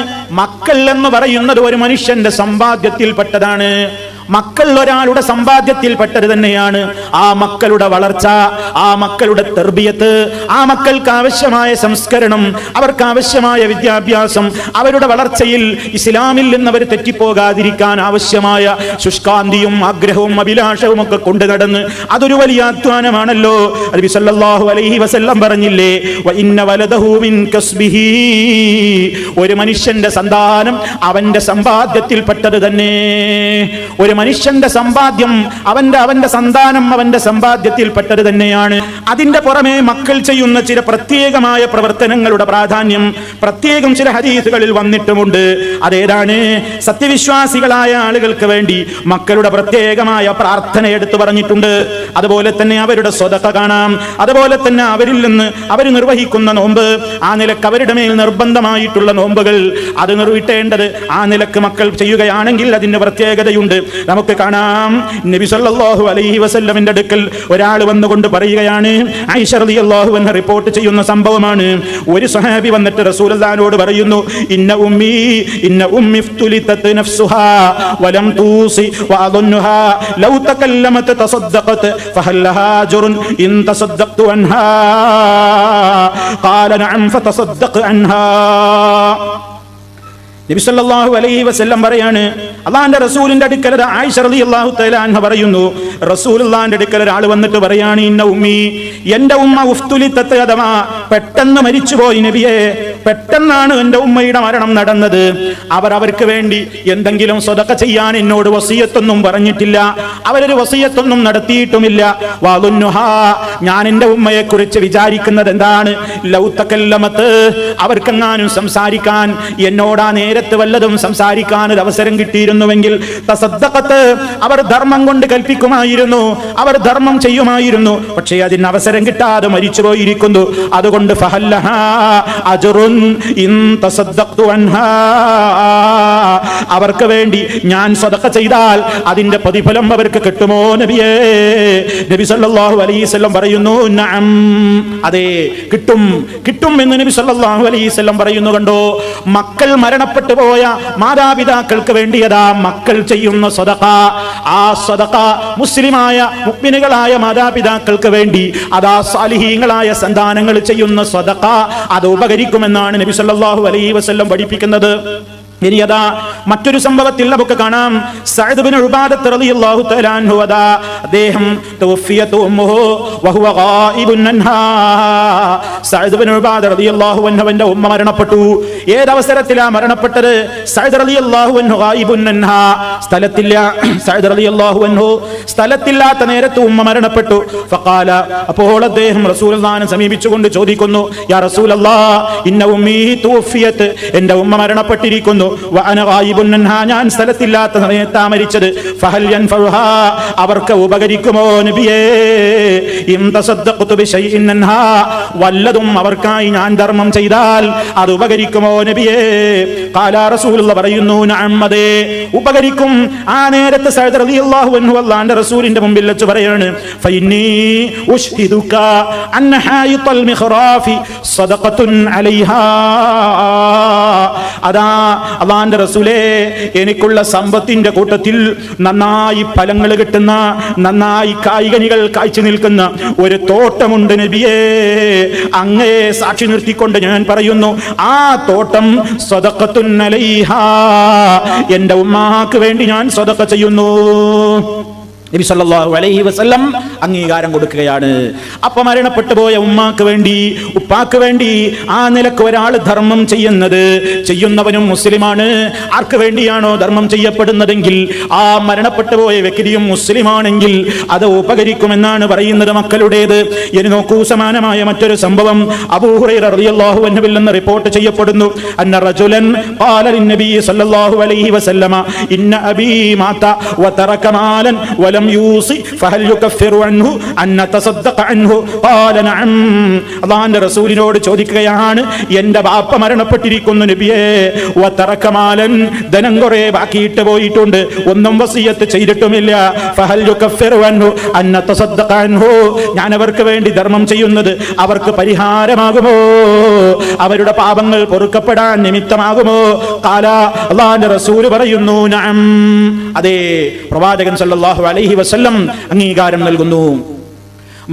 മക്കൾ എന്ന് പറയുന്നത് ഒരു മനുഷ്യന്റെ സമ്പാദ്യത്തിൽപ്പെട്ടതാണ്. മക്കൾ ഒരാളുടെ സമ്പാദ്യത്തിൽപ്പെട്ടത് തന്നെയാണ്. ആ മക്കളുടെ വളർച്ച, ആ മക്കളുടെ തർബിയത്ത്, ആ മക്കൾക്ക് ആവശ്യമായ സംസ്കരണം, അവർക്ക് ആവശ്യമായ വിദ്യാഭ്യാസം, അവരുടെ വളർച്ചയിൽ ഇസ്ലാമിൽ നിന്ന് അവർ തെറ്റിപ്പോകാതിരിക്കാൻ ആവശ്യമായ ശുഷ്കാന്തിയും ആഗ്രഹവും അഭിലാഷവും ഒക്കെ കൊണ്ടു നടന്ന് അതൊരു വലിയ അധ്വാനമാണല്ലോ. നബി സല്ലല്ലാഹു അലൈഹി വസല്ലം പറഞ്ഞില്ലേ, വ ഇന്ന വലദഹു മിൻ കസ്ബിഹി, ഒരു മനുഷ്യന്റെ സന്താനം അവന്റെ സമ്പാദ്യത്തിൽപ്പെട്ടത് തന്നെ. ഒരു മനുഷ്യന്റെ സമ്പാദ്യം അവന്റെ സന്താനം അവന്റെ സമ്പാദ്യത്തിൽപ്പെട്ടത് തന്നെയാണ്. അതിന്റെ പുറമെ മക്കൾ ചെയ്യുന്ന ചില പ്രത്യേകമായ പ്രവർത്തനങ്ങളുടെ പ്രാധാന്യം പ്രത്യേകം ചില ഹദീസുകളിൽ വന്നിട്ടുമുണ്ട്. അതേതാണ്? സത്യവിശ്വാസികളായ ആളുകൾക്ക് വേണ്ടി മക്കളുടെ പ്രത്യേകമായ പ്രാർത്ഥന എടുത്തു പറഞ്ഞിട്ടുണ്ട്. അതുപോലെ തന്നെ അവരുടെ സ്വതക്ക കാണാം. അതുപോലെ തന്നെ അവരിൽ നിന്ന് അവർ നിർവഹിക്കുന്ന നോമ്പ്, ആ നിലക്ക് അവരുടെ മേൽ നിർബന്ധമായിട്ടുള്ള നോമ്പുകൾ അത് നിർവഹിക്കേണ്ടത് ആ നിലക്ക് മക്കൾ ചെയ്യുകയാണെങ്കിൽ അതിന്റെ പ്രത്യേകതയുണ്ട്. നമുക്ക് കാണാം, നബി സല്ലല്ലാഹു അലൈഹി വസല്ലമിന്റെ അടുക്കൽ ഒരാൾ വന്നുകൊണ്ട് പറയുകയാണ്, ആയിഷ റളിയല്ലാഹു അൻഹ റിപ്പോർട്ട് ചെയ്യുന്ന സംഭവമാണ്. ഒരു സ്വഹാബി വന്നിട്ട് റസൂലുള്ളാഹിനോട് പറയുന്നു, ഇന്ന ഉമ്മി ഇഫ്തുലിതത് നഫ്സുഹാ വലം തൂസി വഅദുന്നുഹാ ലൗ തകല്ലമത് തസദ്ദഖത് ഫഹൽ ലഹാ അജ്റുൻ ഇൻ തസദ്ദഖ്തു അൻഹാ ഖാല നഅം ഫതസദ്ദഖ് അൻഹാ. നബി സല്ലല്ലാഹു അലൈഹി വസല്ലം പറയാണ്, അല്ലാഹുവിന്റെ റസൂലിന്റെ അടുക്കൽ ആയിഷ റളിയല്ലാഹു തആല അൻഹ പറയുന്നു, റസൂലുള്ളാഹിന്റെ അടുക്കൽ ഒരാൾ വന്നിട്ട് പറയാണ്, ഇന്ന ഉമ്മി, എന്റെ ഉമ്മ ഉഫ്തുലിതത്, അഥവാ പെട്ടെന്ന് മരിച്ചുപോയി നബിയെ, പെട്ടെന്നാണ് എന്റെ ഉമ്മയുടെ മരണം നടന്നത്. അവർക്ക് വേണ്ടി എന്തെങ്കിലും സ്വതക്ക ചെയ്യാൻ എന്നോട് വസിയത്തൊന്നും പറഞ്ഞിട്ടില്ല, അവരൊരു വസിയത്തൊന്നും നടത്തിയിട്ടുമില്ല. വഅദുന്നുഹാ, ഞാൻ എന്റെ ഉമ്മയെ കുറിച്ച് വിചാരിക്കുന്നത് എന്താണ്? ലൗ തകല്ലമത്, അവർക്കെങ്ങാനും സംസാരിക്കാൻ എന്നോടാ നേരത്ത് വല്ലതും സംസാരിക്കാൻ ഒരു അവസരം കിട്ടിയിരുന്നുവെങ്കിൽ തസദ്ദഖത്ത്, അവർ ധർമ്മം കൊണ്ട് കൽപ്പിക്കുമായിരുന്നു, അവർ ധർമ്മം ചെയ്യുമായിരുന്നു. പക്ഷേ അതിന് അവസരം കിട്ടാതെ മരിച്ചുപോയിരിക്കുന്നു. അതുകൊണ്ട് ഫഹല്ലഹാ അജ്റുൻ ഇൻ തസദ്ദഖ്തു അൻഹാ, അവർക്ക് വേണ്ടി ഞാൻ സദഖ ചെയ്താൽ അതിന്റെ പ്രതിഫലം അവർക്ക് കിട്ടുമോ നബിയേ? നബി സല്ലല്ലാഹു അലൈഹി വസല്ലം പറയുന്നു നഅം, അതെ കിട്ടും, കിട്ടും എന്ന് നബി സല്ലല്ലാഹു അലൈഹി വസല്ലം പറയുന്നു. കണ്ടോ, മക്കൾ മരണപ്പെട്ടു പോയ മാതാപിതാക്കൾക്ക് വേണ്ടിയതാ മക്കൾ ചെയ്യുന്ന സദഖ. ആ സദഖ മുസ്ലിമായ മുഅ്മിനുകളായ മാതാപിതാക്കൾക്ക് വേണ്ടി അതാ സാലിഹീങ്ങളായ സന്താനങ്ങൾ ചെയ്യുന്ന സദഖ അത് ഉപകരിക്കുമെന്നാണ് നബി സല്ലല്ലാഹു അലൈഹി വസല്ലം പഠിപ്പിക്കുന്നത്. ഇനി അതാ മറ്റൊരു സംഭവത്തിൽ നമുക്ക് കാണാം. സഅദ് ഇബ്നു ഉബാദത്ത് റളിയല്ലാഹു തആല അൻഹു, അതാ അദ്ദേഹം തവഫിയതു ഉമ്മുഹു വഹുവ ഗായിബുൻ അൻഹാ. സഅദ് ഇബ്നു ഉബാദ റളിയല്ലാഹു അൻഹുവിന്റെ ഉമ്മ മരണപ്പെട്ടു. ഏതവസരത്തിലാ മരണപ്പെട്ടത്? സഅദ് റളിയല്ലാഹു അൻഹു ഗായിബുൻ അൻഹാ, സ്ഥലത്തില്ല. സഅദ് റളിയല്ലാഹു അൻഹു സ്ഥലത്തില്ലാത്ത നേരത്ത് ഉമ്മ മരണപ്പെട്ടു. ഫഖാല, അപ്പോൾ അദ്ദേഹം റസൂലുള്ളാഹിനെ സമീപിച്ചുകൊണ്ട് ചോദിക്കുന്നു, യാ റസൂലല്ലാഹ്, ഇന്ന ഉമ്മീ തുവഫിയത്, എൻ്റെ ഉമ്മ മരണപ്പെട്ടിരിക്കുന്നു. ഞാൻ സ്ഥലത്തില്ലാത്ത സമയത്താ മരിച്ചത്. ഫഹൽ യൻഫഉഹാ, അവർക്ക് ഉപകരിക്കുമോ നബിയേ? ഇൻ തസദ്ദഖ്തു ബിശൈഇൻ അൻഹാ, വല്ലതും അവർക്കായി ഞാൻ ധർമ്മം ചെയ്താൽ അത് ഉപകരിക്കുമോ നബിയേ? ഖാല, റസൂലുള്ളാഹി പറയുന്നു നഅം, അതെ ഉപകരിക്കും. ആ നേരത്തെ സഅദ് റളിയല്ലാഹു അൻഹു അല്ലാഹുവിന്റെ റസൂലിന്റെ മുമ്പിൽ വെച്ച് പറയാണ്, ഫഇന്നി ഉശ്ഹിദുക അന്ന ഹായിത്തൽ മിഖ്റാഫി സദഖത്തുൻ അലൈഹാ. അതാ അല്ലാഹുവിന്റെ റസൂലേ, എനിക്കുള്ള സമ്പത്തിന്റെ കൂട്ടത്തിൽ നന്നായി ഫലങ്ങൾ കിട്ടുന്ന, നന്നായി കായ്കനികൾ കായ്ച്ചു നിൽക്കുന്ന ഒരു തോട്ടമുണ്ട് നബിയേ. അങ്ങേ സാക്ഷി നിർത്തിക്കൊണ്ട് ഞാൻ പറയുന്നു, ആ തോട്ടം സദഖത്തുൻ അലൈഹാ, എന്റെ ഉമ്മാക്ക് വേണ്ടി ഞാൻ സദഖ ചെയ്യുന്നു. നബി സല്ലല്ലാഹു അലൈഹി വസല്ലം അംഗീകാരം കൊടുക്കുകയാണ്. അപ്പൊ മരണപ്പെട്ടു പോയ ഉമ്മാക്ക് വേണ്ടി, ഉപ്പാക്ക് വേണ്ടി ആ നിലക്ക് ഒരാൾ ധർമ്മം ചെയ്യുന്നവനും മുസ്ലിമാണ്. ആർക്ക് വേണ്ടിയാണോ ധർമ്മം ചെയ്യപ്പെടുന്നതെങ്കിൽ ആ മരണപ്പെട്ടു പോയ വ്യക്തിയും മുസ്ലിമാണെങ്കിൽ അത് ഉപകരിക്കുമെന്നാണ് പറയുന്നത് മക്കളുടേത്. ഇനി നോക്കൂ, സമാനമായ മറ്റൊരു സംഭവം അബൂ ഹുറൈറ റളിയല്ലാഹു അൻഹുവിൽ നിന്ന് റിപ്പോർട്ട് ചെയ്യപ്പെടുന്നു. അന്ന റജുലൻ ഖാല ലിന്നബി സല്ലല്ലാഹു അലൈഹി വസല്ലമ ഇന്ന അബീ മാത വതറക മാലൻ വലം യൂസി ഫഹൽ യുകഫിറു അൻഹു അൻ നതസദ്ദഖ അൻഹു. ഖാല നഅം, അല്ലാഹുവിന്റെ റസൂലിനോട് ചോദിക്കുകയാണ്, എന്റെ ബാപ്പ മരണപ്പെട്ടിരിക്കുന്നു നബിയേ, വതറക മാലൻ, ധനം കുറേ ബാക്കിയിട്ട് പോയിട്ടുണ്ട്, ഒന്നും വസിയത്ത് ചെയ്തിട്ടുമില്ല. ഫഹൽ യുകഫിറു അൻഹു അൻ നതസദ്ദഖ അൻഹു, ഞാൻ അവർക്ക് വേണ്ടി ധർമ്മം ചെയ്യുന്നത് അവർക്ക് പരിഹാരമാകുമോ? അവരുടെ പാപങ്ങൾ പൊറുക്കപ്പെടാൻ നിമിത്തമാകുമോ? ഖാല, അല്ലാഹുവിന്റെ റസൂൽ പറയുന്നു നഅം, അതെ പ്രവാചകൻ സല്ലല്ലാഹു അലൈഹി വസല്ലം അംഗീകാരം നൽകുന്നു.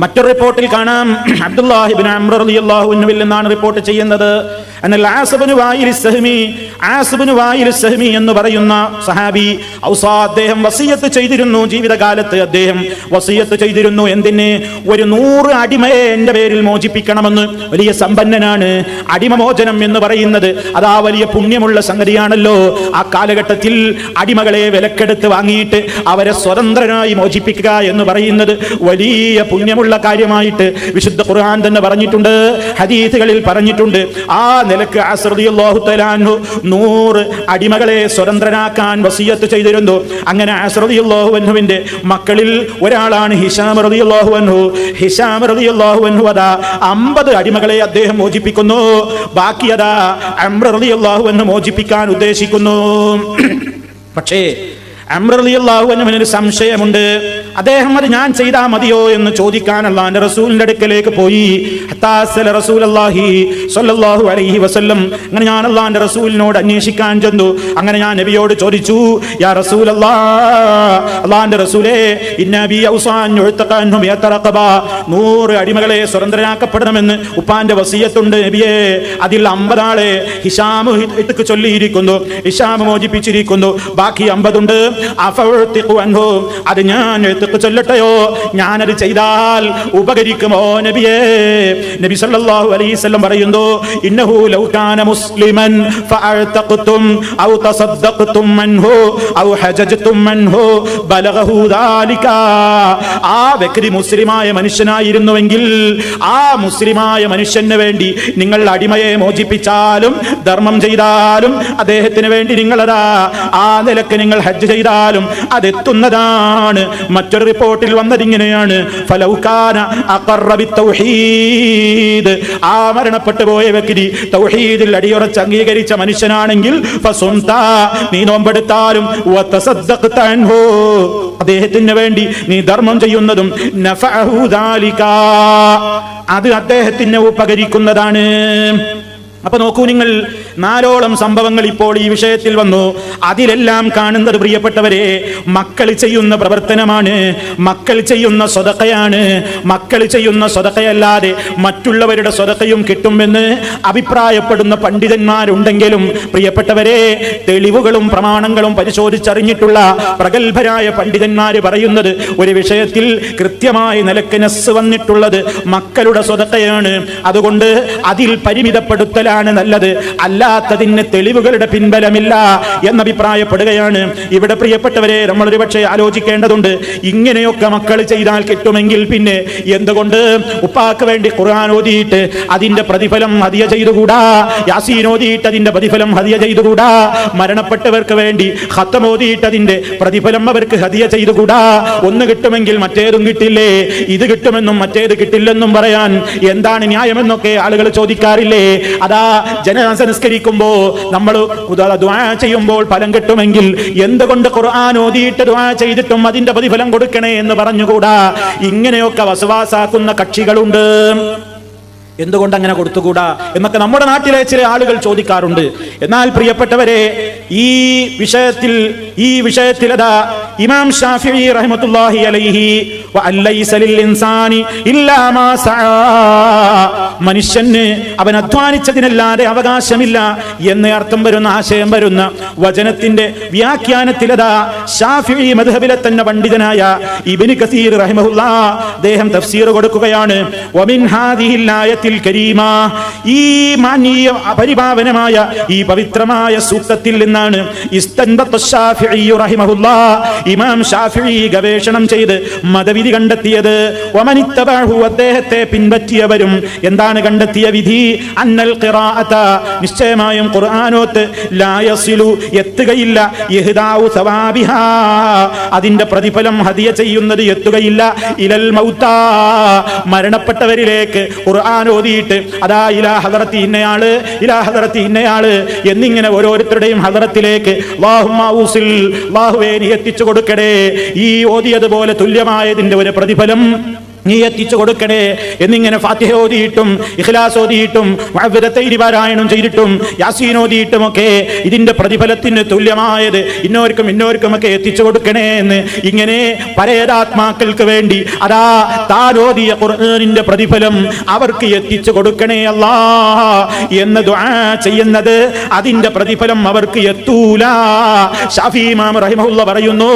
മറ്റൊരു റിപ്പോർട്ടിൽ കാണാം, അബ്ദുല്ലാഹി ഇബ്നു അംർ റളിയല്ലാഹു അൻഹുവിൽ നിന്നാണ് റിപ്പോർട്ട് ചെയ്യുന്നത്. അന്നൽ ആസ് ഇബ്നു വായിൽ സഹ്മി എന്ന് പറയുന്ന സഹാബി ഔസാ, അദ്ദേഹം വസിയത്ത് ചെയ്തിരുന്നു, ജീവിതകാലത്ത് അദ്ദേഹം വസിയത്ത് ചെയ്തിരുന്നു. എന്തിന്? ഒരു 100 അടിമയെ എന്റെ പേരിൽ മോചിപ്പിക്കണമെന്ന്. വലിയ സമ്പന്നനാണ്. അടിമമോചനം എന്ന് പറയുന്നത് അതാ വലിയ പുണ്യമുള്ള സംഗതിയാണല്ലോ. ആ കാലഘട്ടത്തിൽ അടിമകളെ വിലക്കെടുത്ത് വാങ്ങിയിട്ട് അവരെ സ്വതന്ത്രനായി മോചിപ്പിക്കുക എന്ന് പറയുന്നത് വലിയ പുണ്യമുള്ള കാര്യമായിട്ട് വിശുദ്ധ ഖുർആൻ തന്നെ പറഞ്ഞിട്ടുണ്ട്, ഹദീസുകളിൽ പറഞ്ഞിട്ടുണ്ട്. ആ നിലക്ക് ആസ് റളിയല്ലാഹു തആല അൻഹു 100 അടിമകളെ സ്വതന്ത്രനാക്കാൻ വസിയത്ത് ചെയ്തിരുന്നു. അങ്ങനെ ആസ് റളിയല്ലാഹു അൻഹുവിന്റെ മക്കളിൽ ഒരാളാണ് ഹിശാം റളിയല്ലാഹു അൻഹു. ഹിശാം റളിയല്ലാഹു അൻഹു അതാ 50 അടിമകളെ അദ്ദേഹം മോചിപ്പിക്കുന്നു. ബാക്കി അതാ അംർ റളിയല്ലാഹു അൻഹു മോചിപ്പിക്കാൻ ഉദ്ദേശിക്കുന്നു. പക്ഷേ അംർ റളിയല്ലാഹു അൻഹുവിന് ഒരു സംശയമുണ്ട്. അദ്ദേഹം അത് ഞാൻ ചെയ്താൽ മതിയോ എന്ന് ചോദിക്കാൻ അല്ലാഹുവിന്റെ റസൂലിന്റെ അടുക്കലേക്ക് പോയി. ഹത്താ സല റസൂലുള്ളാഹി സ്വല്ലല്ലാഹു അലൈഹി വസല്ലം, അങ്ങനെ ഞാൻ അല്ലാഹുവിന്റെ റസൂലിനോട് അന്വേഷിക്കാൻ ചെന്നു. അങ്ങനെ ഞാൻ നബിയോട് ചോദിച്ചു, യാ റസൂലല്ലാഹ്, അല്ലാഹുവിന്റെ റസൂലേ, ഇന്ന അബീ ഔസാൻ യുഅ്തഖ അൻഹു യതറഖബ, 100 അടിമകളെ സ്വതന്ത്രനാക്കപ്പെടണമെന്ന് ഉപ്പാന്റെ വസിയത്തുണ്ട് നബിയേ. അതിൽ 50 ആളെ ഹിശാം ഇത്ക്ക് ചൊല്ലിയിരിക്കുന്നു, ഹിശാം മോചിപ്പിച്ചിരിക്കുന്നു. ബാക്കി 50 ഉണ്ട്. അത് ഞാൻ എന്തൊക്കെ ചൊല്ലട്ടെയോ, ഞാനത് ചെയ്താൽ ഉപകരിക്കുമോ നബിയേ? നബി സല്ലല്ലാഹു അലൈഹി വസല്ലം പറയുന്നു, ഇന്നഹു ലൗ കാന മുസ്ലിമൻ ഫഅതഖതും ഔ തസദ്ദഖതും മൻഹു ഔ ഹജജതും മൻഹു ബലഗഹു ദാലിക. ആ വ്യക്തി മുസ്ലിമായ മനുഷ്യനായിരുന്നുവെങ്കിൽ ആ മുസ്ലിമായ മനുഷ്യന് വേണ്ടി നിങ്ങൾ അടിമയെ മോചിപ്പിച്ചാലും ധർമ്മം ചെയ്താലും അദ്ദേഹത്തിന് വേണ്ടി നിങ്ങളതാ ആ നിലക്ക് നിങ്ങൾ ഹജ്ജ് ചെയ്താലും അതെത്തുന്നതാണ്. മറ്റൊരു റിപ്പോർട്ടിൽ വന്നതിങ്ങനെയാണ്, ഫലൗകാന അഖറ ബിത്തൗഹീദ്, ആ മരണപ്പെട്ടു പോയ വ്യക്തി തൗഹീദിൽ അടിയുറച്ച് അംഗീകരിച്ച മനുഷ്യനാണെങ്കിൽ ഫസുംത, നീ നോമ്പെടുത്താലും വതസദ്ദഖത അൻഹു, അദ്ദേഹത്തിന് വേണ്ടി നീ ധർമ്മം ചെയ്യുന്നതും നഫഅഹു ദാലിക, അത് അദ്ദേഹത്തിന് ഉപകരിക്കുന്നതാണ്. അപ്പൊ നോക്കൂ നിങ്ങൾ, 4ഓളം സംഭവങ്ങൾ ഇപ്പോൾ ഈ വിഷയത്തിൽ വന്നു. അതിലെല്ലാം കാണുന്നത് പ്രിയപ്പെട്ടവരെ മക്കൾ ചെയ്യുന്ന പ്രവർത്തനമാണ്, മക്കൾ ചെയ്യുന്ന സ്വതക്കയാണ്. മക്കൾ ചെയ്യുന്ന സ്വതക്കയല്ലാതെ മറ്റുള്ളവരുടെ സ്വതക്കയും കിട്ടുമെന്ന് അഭിപ്രായപ്പെടുന്ന പണ്ഡിതന്മാരുണ്ടെങ്കിലും പ്രിയപ്പെട്ടവരെ, തെളിവുകളും പ്രമാണങ്ങളും പരിശോധിച്ചറിഞ്ഞിട്ടുള്ള പ്രഗത്ഭരായ പണ്ഡിതന്മാര് പറയുന്നത് ഒരു വിഷയത്തിൽ കൃത്യമായി നിലക്ക് നസ്സ് വന്നിട്ടുള്ളത് മക്കളുടെ സ്വതക്കയാണ്. അതുകൊണ്ട് അതിൽ പരിമിതപ്പെടുത്തൽ നല്ലത്, അല്ലാത്തതിന് തെളിവുകളുടെ പിൻബലമില്ല എന്നഭിപ്രായപ്പെടുകയാണ്. ഇവിടെ പ്രിയപ്പെട്ടവരെ നമ്മൾ ഒരുപക്ഷെ ആലോചിക്കേണ്ടതുണ്ട്, ഇങ്ങനെയൊക്കെ മക്കൾ ചെയ്താൽ കിട്ടുമെങ്കിൽ പിന്നെ എന്തുകൊണ്ട് ഉപ്പാക്ക് വേണ്ടി ഖുർആൻ ഓതിയിട്ട് അതിന്റെ പ്രതിഫലം ഹദിയ ചെയ്തുകൂടാ? യാസീൻ ഓതിയിട്ട് അതിന്റെ പ്രതിഫലം ഹദിയ ചെയ്തുകൂടാ? മരണപ്പെട്ടവർക്ക് വേണ്ടി ഖത്ം ഓതിയിട്ട് അതിന്റെ പ്രതിഫലം അവർക്ക് ഹദിയ ചെയ്തുകൂടാ? ഒന്ന് കിട്ടുമെങ്കിൽ മറ്റേതും കിട്ടില്ലേ? ഇത് കിട്ടുമെന്നും മറ്റേത് കിട്ടില്ലെന്നും പറയാൻ എന്താണ് ന്യായമെന്നൊക്കെ ആളുകൾ ചോദിക്കാറില്ലേ? അതാ ജനാസ നിസ്കരിക്കുമ്പോ നമ്മൾ ദുആ ചെയ്യുമ്പോൾ ഫലം കിട്ടുമെങ്കിൽ എന്തുകൊണ്ട് ഖുർആൻ ഓതിയിട്ട് ദുആ ചെയ്തിട്ടും അതിന്റെ പ്രതിഫലം കൊടുക്കണേ എന്ന് പറഞ്ഞുകൂടാ? ഇങ്ങനെയൊക്കെ വസ്വാസാക്കുന്ന കക്ഷികളുണ്ട്. എന്തുകൊണ്ട് അങ്ങനെ കൊടുത്തുകൂടാ എന്നൊക്കെ നമ്മുടെ നാട്ടിലെ ചില ആളുകൾ ചോദിക്കാറുണ്ട്. എന്നാൽ പ്രിയപ്പെട്ടവരെ, ഈ വിഷയത്തിൽ അതാ ഇമാം ഷാഫിഈ റഹ്മത്തുള്ളാഹി അലൈഹി വഅല്ലൈസ ലിൽ ഇൻസാനി ഇല്ലാ മാ സഅ, മനുഷ്യന് അവൻ അധ്വാനിച്ചതിനല്ലാതെ അവകാശമില്ല എന്ന് അർത്ഥം വരുന്ന ആശയം വരുന്ന വചനത്തിന്റെ വ്യാഖ്യാനത്തിൽ അതാ ഷാഫിഈ മദ്ഹബിലെ തന്നെ പണ്ഡിതനായ ഇബ്നു കസീർ റഹിമഹുല്ലാഹ് അദ്ദേഹം തഫ്സീർ കൊടുക്കുകയാണ്. വമിൻ ഹാദിഹിൽ ആയത്തിൽ കരീമ, ഈ മാന്യ പരിപാവനമായ ഈ പവിത്രമായ സൂക്തത്തിൽ നിന്നാണ് ഇസ്തൻബത്ത ഷാഫിഈ റഹിമഹുല്ലാഹ്, ഇമാം ഷാഫിഈ ഗവേഷണം ചെയ്ത് മതവിധി കണ്ടെത്തിയത്. വമനിത്തബഅഹു, അദ്ദേഹത്തെ പിൻപറ്റിയവരും എന്താണ് കണ്ടെത്തിയ വിധി? അന്നൽ ഖിറാഅത, നിശ്ചയമായും ഖുർആനോത്ത് ലാ യസിലു, എത്തുകയില്ല, ഇഹ്ദാഉ സവാബിഹാ, അതിന്റെ പ്രതിഫലം ഹദിയ ചെയ്യുന്നത് എത്തുകയില്ല, ഇലൽ മൗതാ, മരണപ്പെട്ടവരിലേക്ക് ഖുർആൻ ഓതിയിട്ട് അതാ ഇലാ ഹദറത്തി ഇന്നയാള്, ഇലാ ഹദറത്തി ഇന്നയാള് എന്നിങ്ങനെ ഓരോരുത്തരുടെയും ഹദറത്തിലേക്ക് അല്ലാഹുമ്മ ഊസിൽ, അല്ലാഹുവേ നീ എത്തിച്ചു കൊടുക്കണേ, ഈ ഓതിയതുപോലെ തുല്യമായതിന്റെ ഒരു പ്രതിഫലം നീ എത്തിച്ചു കൊടുക്കണേ എന്നിങ്ങനെ ഫാത്തിഹ ഓതിയിട്ടും ഇഖ്ലാസ് ഓതിയിട്ടും മുഅവ്വിദത്തൈനി പാരായണം ചെയ്തിട്ടും യാസീൻ ഓതിയിട്ടും ഒക്കെ ഇതിന്റെ പ്രതിഫലത്തിന് തുല്യമായത് ഇന്നോർക്കും ഒക്കെ എത്തിച്ചു കൊടുക്കണേ എന്ന് ഇങ്ങനെ പരേതാത്മാക്കൾക്ക് വേണ്ടി അതാ താൻ ഓതിയ ഖുർആനിന്റെ പ്രതിഫലം അവർക്ക് എത്തിച്ചു കൊടുക്കണേ അല്ലാഹ് എന്ന് ദുആ ചെയ്യുന്നത്, അതിന്റെ പ്രതിഫലം അവർക്ക് എത്തൂല. ഷാഫി ഇമാം റഹിമഹുല്ലാഹ് പറയുന്നു,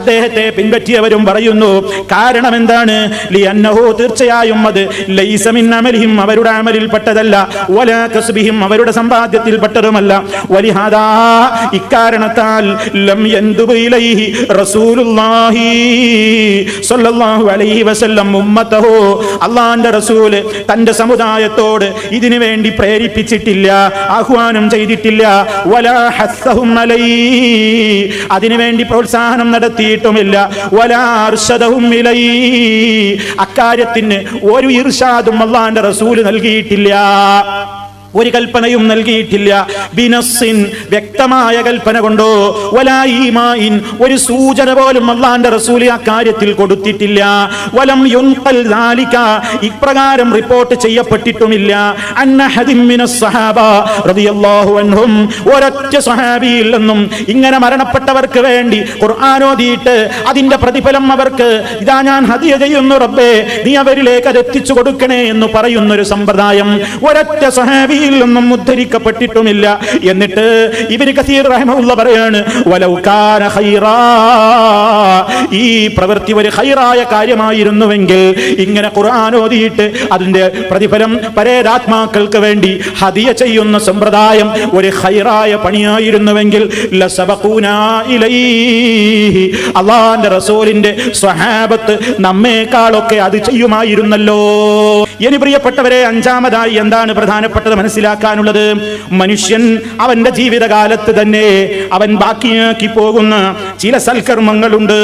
അദ്ദേഹത്തെ പിൻപറ്റിയവരും പറയുന്നു, കാരണം എന്താണ്? അന്നഹു, തീർച്ചയായും അത് ലൈസ മിൻ അമലിഹിം, അവരുടെ അമലിൽ പെട്ടതല്ല, വലാ കസ്ബിഹിം, അവരുടെ സമ്പാദ്യത്തിൽ പെട്ടതുമല്ല. വലിഹാദാ, ഇക്കാരണത്താൽ ലം യൻദുബ് ഇലൈഹി റസൂലുള്ളാഹി സ്വല്ലല്ലാഹു അലൈഹി വസല്ലം ഉമ്മതഹു, അല്ലാഹുവിന്റെ റസൂൽ തന്റെ സമുദായത്തോട് ഇതിനു വേണ്ടി പ്രേരിപ്പിച്ചിട്ടില്ല, ആഹ്വാനം ചെയ്തിട്ടില്ല. വലാ ഹസ്സഹും അലൈഹി, അതിനു വേണ്ടി പ്രോത്സാഹനം നടത്തിയിട്ടുമില്ല. വലാ അർശദഹും ഇലൈഹി, അക്കാര്യത്തിന് ഒരു ഇർഷാദും അല്ലാഹുവിന്റെ റസൂൽ നൽകിയിട്ടില്ല, ഒരു കൽപ്പനയും നൽകിയിട്ടില്ല. ബിനസ്സിൻ, വ്യക്തമായ കൽപ്പന കൊണ്ടോ, വലാ ഈമായിൻ, ഒരു സൂചന പോലും അല്ലാഹുവിന്റെ റസൂൽ ആ കാര്യത്തിൽ കൊടുത്തിട്ടില്ല. വലം യുൻഖൽ ദാലിക, ഇപ്രകാരം റിപ്പോർട്ട് ചെയ്യപ്പെട്ടിട്ടുമില്ല. അന്നഹദിൻ മിനസ് സഹാബ റളിയല്ലാഹു അൻഹും, ഒരൊറ്റ സ്വഹാബിയിൽ നിന്നും ഇങ്ങനെ മരണപ്പെട്ടവർക്ക് വേണ്ടി ഖുർആൻ ഓതിയിട്ട് അതിന്റെ പ്രതിഫലം അവർക്ക് ഇതാ ഞാൻ ഹദിയ ചെയ്യുന്നു റബ്ബേ, നീ അവരിലേക്ക് അത് എത്തിച്ചു കൊടുക്കണേ എന്ന് പറയുന്നൊരു സമ്പ്രദായം ഒരൊറ്റ സ്വഹാബി നബിയിൽ നിന്നും ഉദ്ധരിക്കപ്പെട്ടിട്ടുമില്ല. എന്നിട്ട് ഇബ്നു കസീർ റഹിമഹുല്ലാഹ് പറയാണ്, വലൗ കാന ഖൈറാ, ഈ പ്രവൃത്തി ഒരു ഖൈറായ കാര്യമായിരുന്നുവെങ്കിൽ, ഇങ്ങനെ ഖുർആൻ ഓതിയിട്ട് അതിന്റെ പ്രതിഫലം പരേതാത്മാക്കൾക്ക് വേണ്ടി ഹദിയ ചെയ്യുന്ന സമ്പ്രദായം ഒരു ഖൈറായ പണിയായിരുന്നുവെങ്കിൽ, ലസബഖൂനാ ഇലൈഹി, അല്ലാഹുവിന്റെ റസൂലിന്റെ സ്വഹാബത്ത് നമ്മേക്കാളൊക്കെ അത് ചെയ്യുമായിരുന്നല്ലോ. ഇനി പ്രിയപ്പെട്ടവരെ, അഞ്ചാമതായി എന്താണ് പ്രധാനപ്പെട്ടത് മനസ്സിലാക്കാനുള്ളത്? മനുഷ്യൻ അവന്റെ ജീവിതകാലത്ത് തന്നെ അവൻ ബാക്കിയാക്കി പോകുന്ന ചില സൽക്കർമ്മങ്ങളുണ്ട്.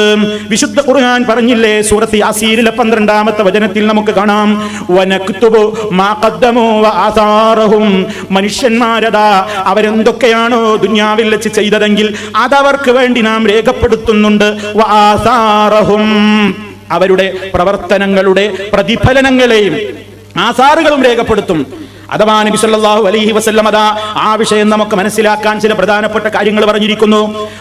വിശുദ്ധ ഖുർആൻ പറഞ്ഞില്ലേ, സൂറത്ത് യാസീനിലെ 12-ാമത്തെ വചനത്തിൽ നമുക്ക് കാണാം, വനക്തുബു മാ ഖദ്ദമു വആസാറഹും, മനുഷ്യന്മാരതാ അവരെന്തൊക്കെയാണോ ദുനിയാവിൽ വെച്ച് ചെയ്തതെങ്കിൽ അതവർക്ക് വേണ്ടി നാം രേഖപ്പെടുത്തുന്നുണ്ട്. വആസാറഹും, അവരുടെ പ്രവർത്തനങ്ങളുടെ പ്രതിഫലനങ്ങളെയും ആസാറുകളും രേഖപ്പെടുത്തും. അഥവാ നബി സല്ലല്ലാഹു അലൈഹി വസല്ലം അതാ ആ വിഷയം നമുക്ക് മനസ്സിലാക്കാൻ ചില പ്രധാനപ്പെട്ട കാര്യങ്ങൾ പറഞ്ഞിരിക്കുന്നു.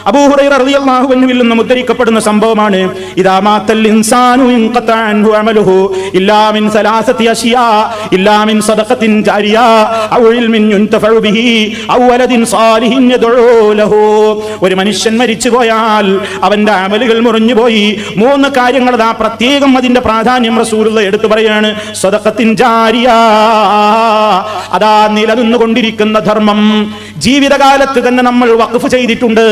അബൂ ഹുറൈറ റളിയല്ലാഹു അൻഹുവിൽ നിന്ന് ഉദ്ധരിക്കപ്പെടുന്ന സംഭവമാണ്, ഇദാ മാതൽ ഇൻസാനു ഇൻഖത അൻഹു അമലുഹു ഇല്ലാ മിൻ സലാസതി അശിയാ ഇല്ലാ മിൻ സദഖത്തിൻ ജാരിയ ഔ ഇൽമിൻ യുൻതഫഉ ബിഹി ഔ വലദിൻ സാലിഹിൻ യദ്ഉ ലഹു. ഒരു മനുഷ്യൻ മരിച്ചു പോയാൽ അവന്റെ അമലുകൾ മുറിഞ്ഞു പോയി. 3 കാര്യങ്ങൾ അതാ പ്രത്യേകം അതിന്റെ പ്രാധാന്യം റസൂലുള്ളാഹി എടുത്തു പറയാണ്. സദഖത്തിൻ ജാരിയ, അതാ നിലനിന്നുകൊണ്ടിരിക്കുന്ന ധർമ്മം. ജീവിതകാലത്ത് തന്നെ നമ്മൾ വഖഫ് ചെയ്തിട്ടുണ്ട്,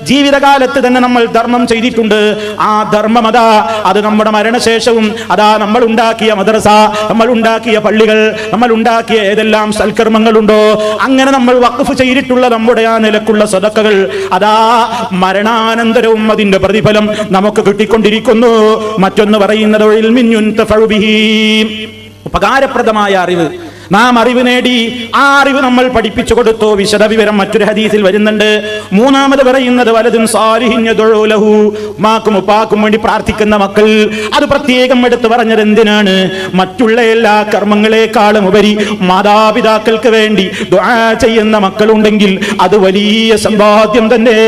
ജീവിതകാലത്ത് തന്നെ നമ്മൾ ധർമ്മം ചെയ്തിട്ടുണ്ട്. ആ ധർമ്മം അതാ അത് നമ്മുടെ മരണശേഷവും അതാ നമ്മൾ ഉണ്ടാക്കിയ മദ്രസ, നമ്മൾ ഉണ്ടാക്കിയ പള്ളികൾ, നമ്മൾ ഉണ്ടാക്കിയ ഏതെല്ലാം സൽക്കർമ്മങ്ങളുണ്ടോ അങ്ങനെ നമ്മൾ വഖഫ് ചെയ്തിട്ടുള്ള നമ്മുടെ ആ നിലക്കുള്ള സദഖകൾ അതാ മരണാനന്തരവും അതിന്റെ പ്രതിഫലം നമുക്ക് കിട്ടിക്കൊണ്ടിരിക്കുന്നു. മറ്റൊന്ന് പറയുന്നത് ഇൽമിൻ യുൻതഫഉ ബിഹി, ഉപകാരപ്രദമായ അറിവ്. നാം അറിവ് നേടി, ആ അറിവ് നമ്മൾ പഠിപ്പിച്ചു കൊടുത്തു. വിശദ വിവരം മറ്റൊരു ഹദീസിൽ വരുന്നുണ്ട്. 3-ാമത് പറയുന്നത് വലദുൻ സാലിഹിൻ യദ്ഉ ലഹു, ഉമ്മാക്കും ഉപ്പാക്കും വേണ്ടി പ്രാർത്ഥിക്കുന്ന മക്കൾ. അത് പ്രത്യേകം എടുത്തു പറഞ്ഞത് എന്തിനാണ്? മറ്റുള്ള എല്ലാ കർമ്മങ്ങളെക്കാളും ഉപരി മാതാപിതാക്കൾക്ക് വേണ്ടി ദുആ ചെയ്യുന്ന മക്കളുണ്ടെങ്കിൽ അത് വലിയ സമ്പാദ്യം തന്നെ.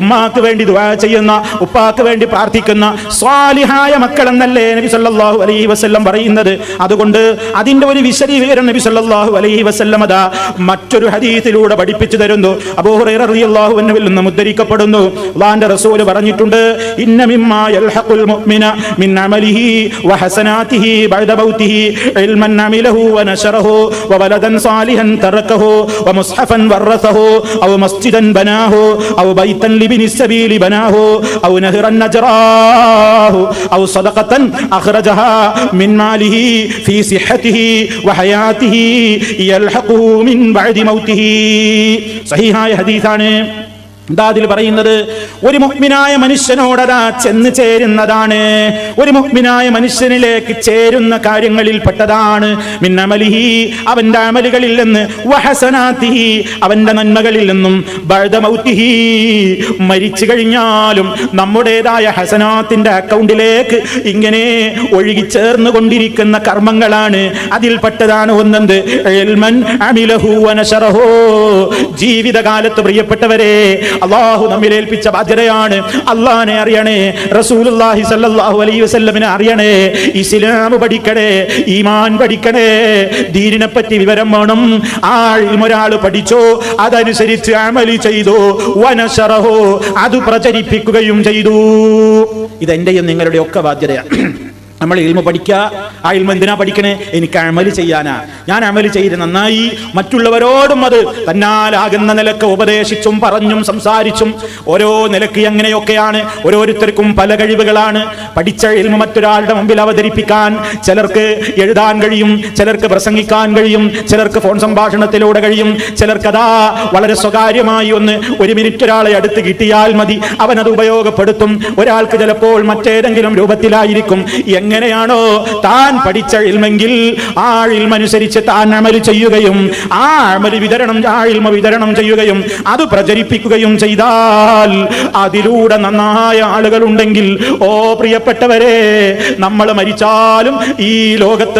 ഉമ്മാക്ക് വേണ്ടി ദുആ ചെയ്യുന്ന, ഉപ്പാക്ക് വേണ്ടി പ്രാർത്ഥിക്കുന്ന സ്വാലിഹായ മക്കൾ എന്നല്ലേ നബി സല്ലല്ലാഹു അലൈഹി വസല്ലം പറയുന്നത്. അതുകൊണ്ട് അതിന്റെ ഒരു വിശദീകരണം നബി സല്ലല്ലാഹു അലൈഹി വസല്ലം അതാ മറ്റൊരു ഹദീസിലൂടെ പഠിപ്പിച്ചു തരുന്നു. അബൂ ഹുറൈറ റളിയല്ലാഹു അൻഹുവിൽ നിന്ന് ഉദ്ധരിക്കപ്പെടുന്നു, അല്ലാഹുവിന്റെ റസൂൽ പറഞ്ഞിട്ടുണ്ട്, ഇന്ന മിമ്മാ യൽഹഖുൽ മുഅ്മിന മിൻ അമലിഹി വഹസനാതിഹി ബഅദ മൗതിഹി ഇൽമൻ അമിലഹു വനശറഹു വവലദൻ സാലിഹൻ തറകഹു വമുസ്ഹഫൻ വറസഹു ഔ മസ്ജിദൻ ബനാഹു ഔ ബൈതൻ ലിബ്നി സബീലി ബനാഹു ഔ നഹറൻ നജറാഹു ഔ സദഖതൻ അഖ്റജഹാ മിൻ മാലിഹി ഫീ സിഹ്ഹതിഹി വഹയാതിഹി യൽഹഖുഹു മിൻ ബഅദി മൗതിഹി. സഹീഹായ ഹദീസാണ്. എന്താ അതിൽ പറയുന്നത്? ഒരു മുഅ്മിനായ മനുഷ്യനോടതാ ചെന്ന് ചേരുന്നതാണ്, ഒരു മുഅ്മിനായ മനുഷ്യനിലേക്ക് ചേരുന്ന കാര്യങ്ങളിൽ പെട്ടതാണ് മിൻ അമലിഹി, അവന്റെ അമലുകളിൽ നിന്ന്, വഹസനാതിഹി, അവന്റെ നന്മകളിൽ നിന്നും, ബഅദ മൗതിഹി, മരിച്ചു കഴിഞ്ഞാലും നമ്മുടേതായ ഹസനാത്തിന്റെ അക്കൗണ്ടിലേക്ക് ഇങ്ങനെ ഒഴുകിച്ചേർന്നു കൊണ്ടിരിക്കുന്ന കർമ്മങ്ങളാണ്. അതിൽപ്പെട്ടതാണ് ഒന്നെന്ത്? ഇൽമൻ അമിലഹു വനശറഹു. ജീവിതകാലത്ത് പ്രിയപ്പെട്ടവരെ, അല്ലാഹു നമ്മിൽ ഏൽപ്പിച്ച ബാധ്യതയാണ്. അല്ലാഹനെ അറിയണേ, റസൂലുള്ളാഹി സ്വല്ലല്ലാഹു അലൈഹി വസല്ലമിനെ അറിയണേ, ഇസ്ലാം പഠിക്കണേ, ഈമാൻ പഠിക്കണേ, ദീനിനെ പറ്റി വിവരം വേണം. ആ ഇൽമ് ഒരാൾ പഠിച്ചോ, അതനുസരിച്ച് അമലി ചെയ്തു, വനശറഹു, അത് പ്രചരിപ്പിക്കുകയും ചെയ്തു. ഇതെന്റെയും നിങ്ങളുടെ ഒക്കെ ബാധ്യതയാണ്. നമ്മൾ ഇൽമ പഠിക്കുക. ആ ഇൽമ എന്തിനാ പഠിക്കണേ? എനിക്ക് അമല് ചെയ്യാനാ. ഞാൻ അമല് ചെയ്ത് നന്നായി മറ്റുള്ളവരോടും അത് തന്നാലാകുന്ന നിലക്ക് ഉപദേശിച്ചും പറഞ്ഞും സംസാരിച്ചും ഓരോ നിലക്ക് എങ്ങനെയൊക്കെയാണ്. ഓരോരുത്തർക്കും പല കഴിവുകളാണ്. പഠിച്ച ഇൽമ മറ്റൊരാളുടെ മുമ്പിൽ അവതരിപ്പിക്കാൻ ചിലർക്ക് എഴുതാൻ കഴിയും, ചിലർക്ക് പ്രസംഗിക്കാൻ കഴിയും, ചിലർക്ക് ഫോൺ സംഭാഷണത്തിലൂടെ കഴിയും, ചിലർക്കതാ വളരെ സ്വകാര്യമായി ഒരു മിനിറ്റ് ഒരാളെ അടുത്ത് കിട്ടിയാൽ മതി, അവനത് ഉപയോഗപ്പെടുത്തും. ഒരാൾക്ക് ചിലപ്പോൾ മറ്റേതെങ്കിലും രൂപത്തിലായിരിക്കും. എങ്ങനെയാണോ താൻ പഠിച്ച ഇൽമെങ്കിൽ ആ ഇൽമനുസരിച്ച് താൻ അമൽ ചെയ്യുകയും ആ അമൽ വിതരണം ചെയ്യുകയും അത് പ്രചരിപ്പിക്കുകയും ചെയ്താൽ അതിലൂടെ നന്നായ ആളുകളുണ്ടെങ്കിൽ, ഓ പ്രിയപ്പെട്ടവരെ, നമ്മൾ മരിച്ചാലും ഈ ലോകത്ത്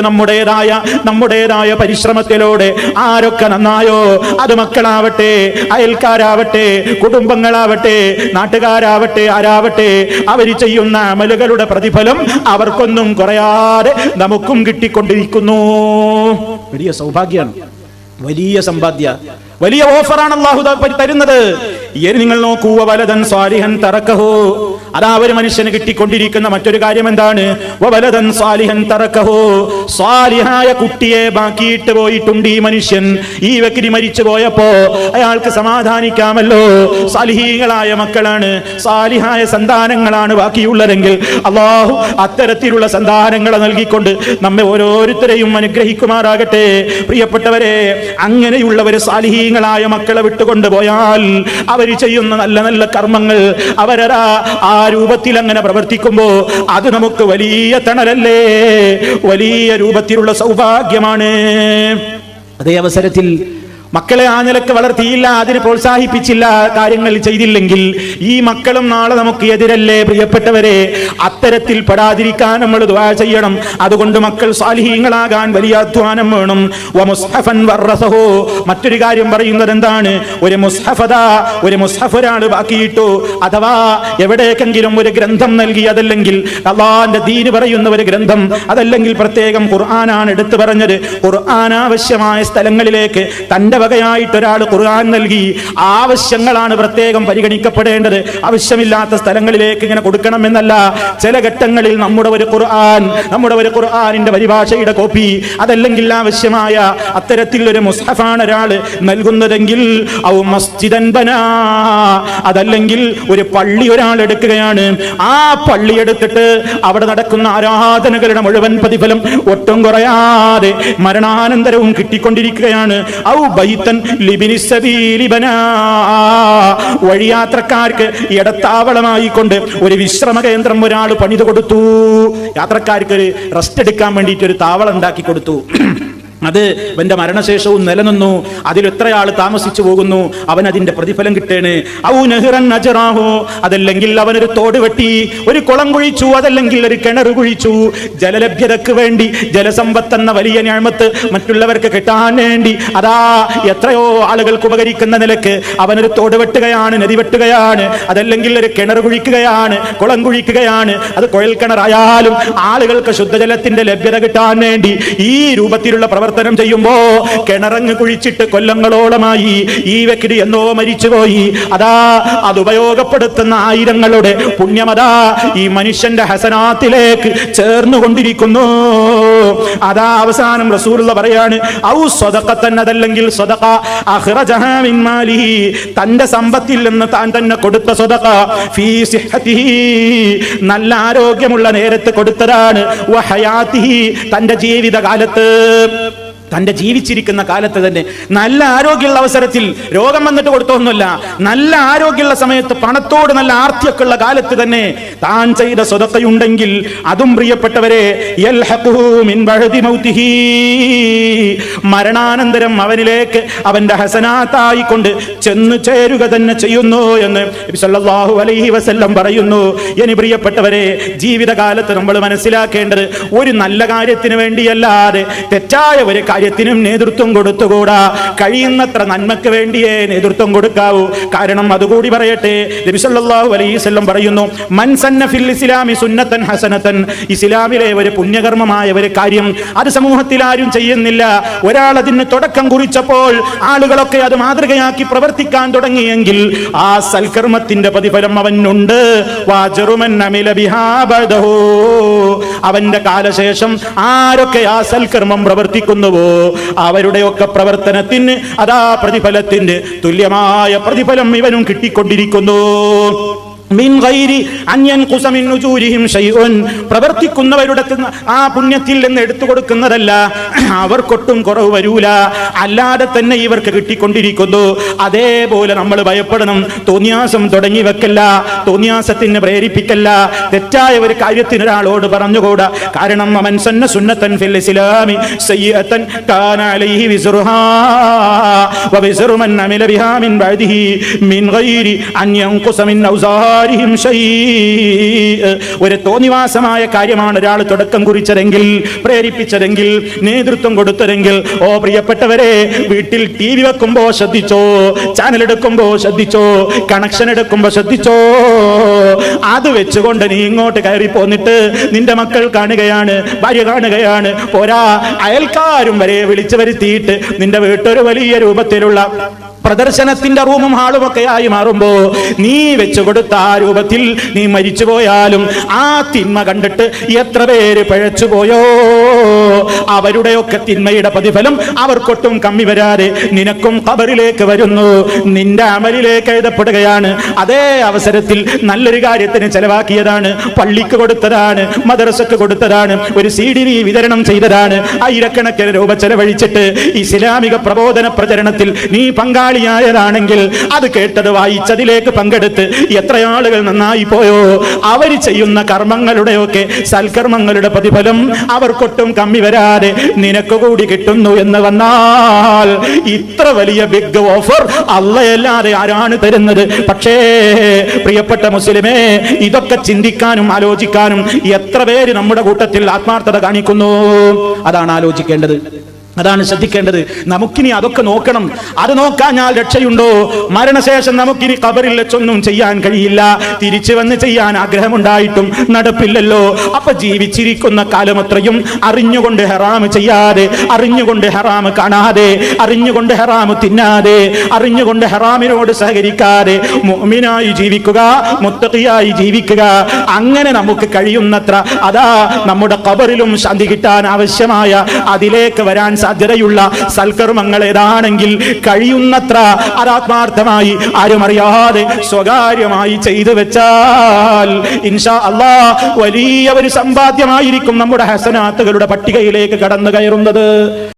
നമ്മുടേതായ പരിശ്രമത്തിലൂടെ ആരൊക്കെ നന്നായോ, അത് മക്കളാവട്ടെ, അയൽക്കാരാവട്ടെ, കുടുംബങ്ങളാവട്ടെ, നാട്ടുകാരാവട്ടെ, ആരാവട്ടെ, അവർ ചെയ്യുന്ന അമലുകളുടെ പ്രതിഫലം അവർക്കൊന്നും കുറയാതെ നമുക്കും കിട്ടിക്കൊണ്ടിരിക്കുന്നു. വലിയ സൗഭാഗ്യമാണ്. വലിയ സമ്പാദ്യ, വലിയ ഓഫറാണ് അല്ലാഹു തരുന്നത്. നിങ്ങൾ നോക്കൂ, വലദൻ സാലിഹൻ തറക്കഹു, അതാ ഒരു മനുഷ്യന് കിട്ടിക്കൊണ്ടിരിക്കുന്ന മറ്റൊരു കാര്യം എന്താണ്? വലദൻ സാലിഹൻ തറക്കഹു, സാലിഹായ കുട്ടിയെ ബാക്കിയിട്ട് പോയിട്ടുണ്ട് ഈ മനുഷ്യൻ. ഈ വ്യക്തി മരിച്ചു പോയപ്പോ അയാൾക്ക് സമാധാനിക്കാമല്ലോ, സാലിഹീകളായ മക്കളാണ്, സാലിഹായ സന്താനങ്ങളാണ് ബാക്കിയുള്ളതെങ്കിൽ അല്ലാഹു അത്തരത്തിലുള്ള സന്താനങ്ങളെ നൽകിക്കൊണ്ട് നമ്മെ ഓരോരുത്തരെയും അനുഗ്രഹിക്കുമാറാകട്ടെ. പ്രിയപ്പെട്ടവരെ, അങ്ങനെയുള്ളവര് സാലിഹീങ്ങളായ മക്കളെ വിട്ടുകൊണ്ട് പോയാൽ അവര് ചെയ്യുന്ന നല്ല നല്ല കർമ്മങ്ങൾ, അവരതാ ആ രൂപത്തിൽ അങ്ങനെ പ്രവർത്തിക്കുമ്പോ അത് നമുക്ക് വലിയ തണലല്ലേ, വലിയ രൂപത്തിലുള്ള സൗഭാഗ്യമാണ്. അതേ അവസരത്തിൽ മക്കളെ ആ നിലക്ക് വളർത്തിയില്ല, അതിന് പ്രോത്സാഹിപ്പിച്ചില്ല, കാര്യങ്ങൾ ചെയ്തില്ലെങ്കിൽ ഈ മക്കളും നാളെ നമുക്ക് എതിരല്ലേ. പ്രിയപ്പെട്ടവരെ, അത്തരത്തിൽ പെടാതിരിക്കാൻ നമ്മൾ ദുആ ചെയ്യണം. അതുകൊണ്ട് മക്കൾ സാലിഹീങ്ങളാകാൻ വലിയ അധ്വാനം വേണം. വമുസ്ഹഫൻ വറസഹു, മറ്റൊരു കാര്യം പറയുന്നത് എന്താണ്? ഒരു മുസ്ഹഫ് ഒരാൾ ബാക്കിയിട്ടു, അഥവാ എവിടേക്കെങ്കിലും ഒരു ഗ്രന്ഥം നൽകി, അതല്ലെങ്കിൽ അല്ലാഹുവിന്റെ ദീൻ പറയുന്ന ഒരു ഗ്രന്ഥം, അതല്ലെങ്കിൽ പ്രത്യേകം ഖുർആനാണ് എടുത്തു പറഞ്ഞത്, ഖുർആൻ ആവശ്യമായ സ്ഥലങ്ങളിലേക്ക് തന്റെ വകയായിട്ട് ഒരാൾ ഖുർആൻ നൽകി. ആവശ്യങ്ങളാണ് പ്രത്യേകം പരിഗണിക്കപ്പെടേണ്ടത്, ആവശ്യമില്ലാത്ത സ്ഥലങ്ങളിലേക്ക് ഇങ്ങനെ കൊടുക്കണമെന്നല്ല. ചില ഘട്ടങ്ങളിൽ നമ്മുടെ ഒരു ഖുർആനിന്റെ പരിഭാഷയുടെ കോപ്പി, അതല്ലെങ്കിൽ ആവശ്യമായ അത്തരത്തിൽ ഒരു മുസ്ഹഫാണ് ഒരാൾ നൽകുന്നതെങ്കിൽ ഔ മസ്ജിദൻ ബനാ, അതല്ലെങ്കിൽ ഒരു പള്ളി ഒരാൾ എടുക്കുകയാണ്, ആ പള്ളി എടുത്തിട്ട് അവിടെ നടക്കുന്ന ആരാധനകളുടെ മുഴുവൻ പ്രതിഫലം ഒട്ടും കുറയാതെ മരണാനന്തരവും കിട്ടിക്കൊണ്ടിരിക്കുകയാണ്. ഔ ബൈതൻ ലിബ്നി സബീലി ബനാ, വഴിയാത്രക്കാർക്ക് ഇടത്താവളമായി കൊണ്ട് ഒരു വിശ്രമ കേന്ദ്രം ഒരാൾ പണിത് കൊടുത്തു. യാത്രക്കാർക്ക് ഒരു റെസ്റ്റ് എടുക്കാൻ വേണ്ടിയിട്ട് ഒരു താവളം ഉണ്ടാക്കി കൊടുത്തു. അത് അവന്റെ മരണശേഷവും നിലനിന്നു. അതിൽ എത്രയാൾ താമസിച്ചു പോകുന്നു, അവൻ അതിന്റെ പ്രതിഫലം കിട്ടേണ്. ഔ നഹ്റൻ നജറാഹു, അതല്ലെങ്കിൽ അവനൊരു തോട് വെട്ടി, ഒരു കുളം കുഴിച്ചു, അതല്ലെങ്കിൽ ഒരു കിണർ കുഴിച്ചു. ജലലഭ്യതക്ക് വേണ്ടി, ജലസമ്പത്ത് എന്ന വലിയ നിഅമത്ത് മറ്റുള്ളവർക്ക് കിട്ടാൻ വേണ്ടി അതാ എത്രയോ ആളുകൾക്ക് ഉപകരിക്കുന്ന നിലക്ക് അവനൊരു തോട് വെട്ടുകയാണ്, നദി വെട്ടുകയാണ്, അതല്ലെങ്കിൽ ഒരു കിണർ കുഴിക്കുകയാണ്, കുളം കുഴിക്കുകയാണ്. അത് കുഴൽ കിണറായാലും ആളുകൾക്ക് ശുദ്ധജലത്തിന്റെ ലഭ്യത കിട്ടാൻ വേണ്ടി ഈ രൂപത്തിലുള്ള പ്രവർത്തനം ചെയ്യുമ്പോ കിണറങ്ങ് കുഴിച്ചിട്ട് കൊല്ലങ്ങളോളമായി ഈ വ്യക്തി എന്നോ മരിച്ചുപോയി. അതാ അത് ഉപയോഗപ്പെടുത്തുന്ന ആയിരങ്ങളുടെ പുണ്യമതാ ഈ മനുഷ്യന്റെ ഹസനാത്തിലേക്ക് ചേർന്നുകൊണ്ടിരിക്കുന്നു. അതാ അവസാനം റസൂലുള്ള പറയാണ്, ഔ സ്വദഖത്തൻ, അതല്ലെങ്കിൽ സ്വദഖ അഖ്റജഹാ മിൻ മാലിഹി, തന്റെ സമ്പത്തിൽ നിന്ന് താൻ തന്നെ കൊടുത്ത സ്വദഖ, ഫീ സിഹ്ഹതിഹി, നല്ല ആരോഗ്യമുള്ള നേരത്ത് കൊടുത്തതാണ്, വഹയാതിഹി, തന്റെ ജീവിതകാലത്ത്, തന്റെ ജീവിച്ചിരിക്കുന്ന കാലത്ത് തന്നെ നല്ല ആരോഗ്യമുള്ള അവസരത്തിൽ, രോഗം വന്നിട്ട് കൊടുത്തൊന്നുമല്ല, നല്ല ആരോഗ്യമുള്ള സമയത്ത് പണത്തോട് നല്ല ആർത്തിയൊക്കെയുള്ള കാലത്ത് തന്നെ താൻ ചെയ്ത സ്വതക്കയുണ്ടെങ്കിൽ അതും പ്രിയപ്പെട്ടവരെ യൽഹഖുഹു മിൻ ബഅദി മൗതിഹി, മരണാനന്തരം അവനിലേക്ക് അവന്റെ ഹസനാത്തായി കൊണ്ട് ചെന്ന് ചേരുക തന്നെ ചെയ്യുന്നു എന്ന് നബി സല്ലല്ലാഹു അലൈഹി വസല്ലം പറയുന്നു. ഇനി പ്രിയപ്പെട്ടവരെ, ജീവിതകാലത്ത് നമ്മൾ മനസ്സിലാക്കേണ്ടത് ഒരു നല്ല കാര്യത്തിന് വേണ്ടിയല്ലാതെ തെറ്റായ ഒരു കാര്യത്തിനും നേതൃത്വം കൊടുത്തുകൂടാ. കഴിയുന്നത്ര നന്മയ്ക്ക് വേണ്ടിയേ നേതൃത്വം കൊടുക്കാവൂ. കാരണം അതുകൂടി പറയട്ടെ, നബി സല്ലല്ലാഹു അലൈഹി വസല്ലം പറയുന്നു, മൻ സന്ന ഫിൽ ഇസ്ലാമി സുന്നത്തൻ ഹസനത്തൻ, ഇസ്ലാമിലെ ഒരു പുണ്യകർമ്മമായ ഒരു കാര്യം അത് സമൂഹത്തിൽ ആരും ചെയ്യുന്നില്ല, ഒരാൾ അതിന് തുടക്കം കുറിച്ചപ്പോൾ ആളുകളൊക്കെ അത് മാതൃകയാക്കി പ്രവർത്തിക്കാൻ തുടങ്ങിയെങ്കിൽ ആ സൽക്കർമ്മത്തിന്റെ പ്രതിഫലം അവനുണ്ട്. വഅജ്റുമൻ അമില ബിഹാ ബഅദഹു, അവന്റെ കാലശേഷം ആരൊക്കെ ആ സൽക്കർമ്മം പ്രവർത്തിക്കുന്നുവോ അവരുടെയൊക്കെ പ്രവർത്തനത്തിന് അതാ പ്രതിഫലത്തിന് തുല്യമായ പ്രതിഫലം ഇവനും കിട്ടിക്കൊണ്ടിരിക്കുന്നു. മിൻ ഗൈരി അൻ യൻഖുസ മിൻ ഉജൂരിഹിം ശൈഉൻ, പ്രവർത്തിക്കുന്നവരുടെ ആ പുണ്യത്തിൽ നിന്ന് എടുത്തു കൊടുക്കുന്നതല്ല, അവർക്കൊട്ടും കുറവ് വരൂല, അല്ലാതെ തന്നെ ഇവർക്ക് കിട്ടിക്കൊണ്ടിരിക്കുന്നു. അതേപോലെ നമ്മൾ ഭയപ്പെടണം. തോന്നിയാസം തുടങ്ങി വെക്കല്ല, തോന്നിയാസത്തിന് പ്രേരിപ്പിക്കല്ല, തെറ്റായ ഒരു കാര്യത്തിന് ഒരാളോട് പറഞ്ഞുകൂടാ. കാരണം അവൻ സന്ന സുന്നത്തൻ ഫിൽ ഇസ്ലാമി സയ്യിഅതൻ കാന അലൈഹി വിസ്റുഹാ വ വിസ്റു മൻ അമില ബിഹാ മിൻ ബഅദിഹി മിൻ ഗൈരി അൻ യൻഖുസ മിൻ ഔസാ ഇഖ്തിറാരിഹിം ശൈഅ. ഒരു തോന്നിവാസമായ കാര്യമാണ് ഒരാൾ തുടക്കം കുറിച്ചതെങ്കിൽ, പ്രേരിപ്പിച്ചതെങ്കിൽ, നേതൃത്വം കൊടുത്തതെങ്കിൽ, ഓ പ്രിയപ്പെട്ടവരെ, വീട്ടിൽ TV വെക്കുമ്പോ ശ്രദ്ധിച്ചോ, ചാനൽ എടുക്കുമ്പോ ശ്രദ്ധിച്ചോ, കണക്ഷൻ എടുക്കുമ്പോ ശ്രദ്ധിച്ചോ. അത് വെച്ചുകൊണ്ട് നീ ഇങ്ങോട്ട് കയറി പോന്നിട്ട് നിന്റെ മക്കൾ കാണുകയാണ്, ഭാര്യ കാണുകയാണ്, പോരാ അയൽക്കാരും വരെ വിളിച്ചു വരുത്തിയിട്ട് നിന്റെ വീട്ടൊരു വലിയ രൂപത്തിലുള്ള പ്രദർശനത്തിന്റെ റൂമും ഹാളും ഒക്കെ ആയി മാറുമ്പോ നീ വെച്ചു കൊടുത്ത ആ രൂപത്തിൽ നീ മരിച്ചു പോയാലും ആ തിന്മ കണ്ടിട്ട് എത്ര പേര് പഴച്ചുപോയോ, അവരുടെയൊക്കെ തിന്മയുടെ പ്രതിഫലം അവർക്കൊട്ടും കമ്മി വരാതെ നിനക്കും ഖബറിലേക്ക് വരുന്നു, നിന്റെ അമലിലേക്ക് എഴുതപ്പെടുകയാണ്. അതേ അവസരത്തിൽ നല്ലൊരു കാര്യത്തിന് ചെലവാക്കിയതാണ്, പള്ളിക്ക് കൊടുത്തതാണ്, മദ്രസക്ക് കൊടുത്തതാണ്, ഒരു CD വിതരണം ചെയ്തതാണ്, ആയിരക്കണക്കിന് രൂപ ചെലവഴിച്ചിട്ട് ഇസ്ലാമിക പ്രബോധന പ്രചരണത്തിൽ നീ പങ്കാളിയായതാണെങ്കിൽ അത് കേട്ടത് വായിച്ചതിലേക്ക് പങ്കെടുത്ത് എത്ര ആളുകൾ നന്നായി പോയോ, അവർ ചെയ്യുന്ന കർമ്മങ്ങളുടെയൊക്കെ സൽക്കർമ്മങ്ങളുടെ പ്രതിഫലം അവർക്കൊട്ടും കമ്മി വരാതെ നിനക്ക് കൂടി കിട്ടുന്നു എന്ന് വന്നാൽ ഇത്ര വലിയ ബിഗ് ഓഫർ അല്ലാതെ ആരാണ് തരുന്നത്? പക്ഷേ പ്രിയപ്പെട്ട മുസ്ലിമേ, ഇതൊക്കെ ചിന്തിക്കാനും ആലോചിക്കാനും എത്ര പേര് നമ്മുടെ കൂട്ടത്തിൽ ആത്മാർത്ഥത കാണിക്കുന്നു? അതാണ് ആലോചിക്കേണ്ടത്, അതാണ് ശ്രദ്ധിക്കേണ്ടത്. നമുക്കിനി അതൊക്കെ നോക്കണം. അത് നോക്കാഞ്ഞാൽ രക്ഷയുണ്ടോ? മരണശേഷം നമുക്കിനി ഖബറിൽ വെച്ചൊന്നും ചെയ്യാൻ കഴിയില്ല. തിരിച്ചു വന്ന് ചെയ്യാൻ ആഗ്രഹമുണ്ടായിട്ടും നടപ്പില്ലല്ലോ. അപ്പൊ ജീവിച്ചിരിക്കുന്ന കാലമത്രയും അറിഞ്ഞുകൊണ്ട് ഹറാം ചെയ്യാതെ, അറിഞ്ഞുകൊണ്ട് ഹറാം കാണാതെ, അറിഞ്ഞുകൊണ്ട് ഹറാം തിന്നാതെ, അറിഞ്ഞുകൊണ്ട് ഹറാമിനോട് സഹകരിക്കാതെ മുഅ്മിനായി ജീവിക്കുക, മുത്തഖിയായി ജീവിക്കുക. അങ്ങനെ നമുക്ക് കഴിയുന്നത്ര അതാ നമ്മുടെ ഖബറിലും ശാന്തി കിട്ടാൻ ആവശ്യമായ അതിലേക്ക് വരാൻ സാധ്യതയുള്ള സൽക്കർമ്മങ്ങൾ ഏതാണെങ്കിൽ കഴിയുന്നത്ര ആത്മാർത്ഥമായി ആരും അറിയാതെ സ്വകാര്യമായി ചെയ്തു വെച്ചാൽ ഇൻഷാ അല്ലാഹ് വലിയ ഒരു സമ്പാദ്യമായിരിക്കും നമ്മുടെ ഹസനാത്തുകളുടെ പട്ടികയിലേക്ക് കടന്നു കയറുന്നത്.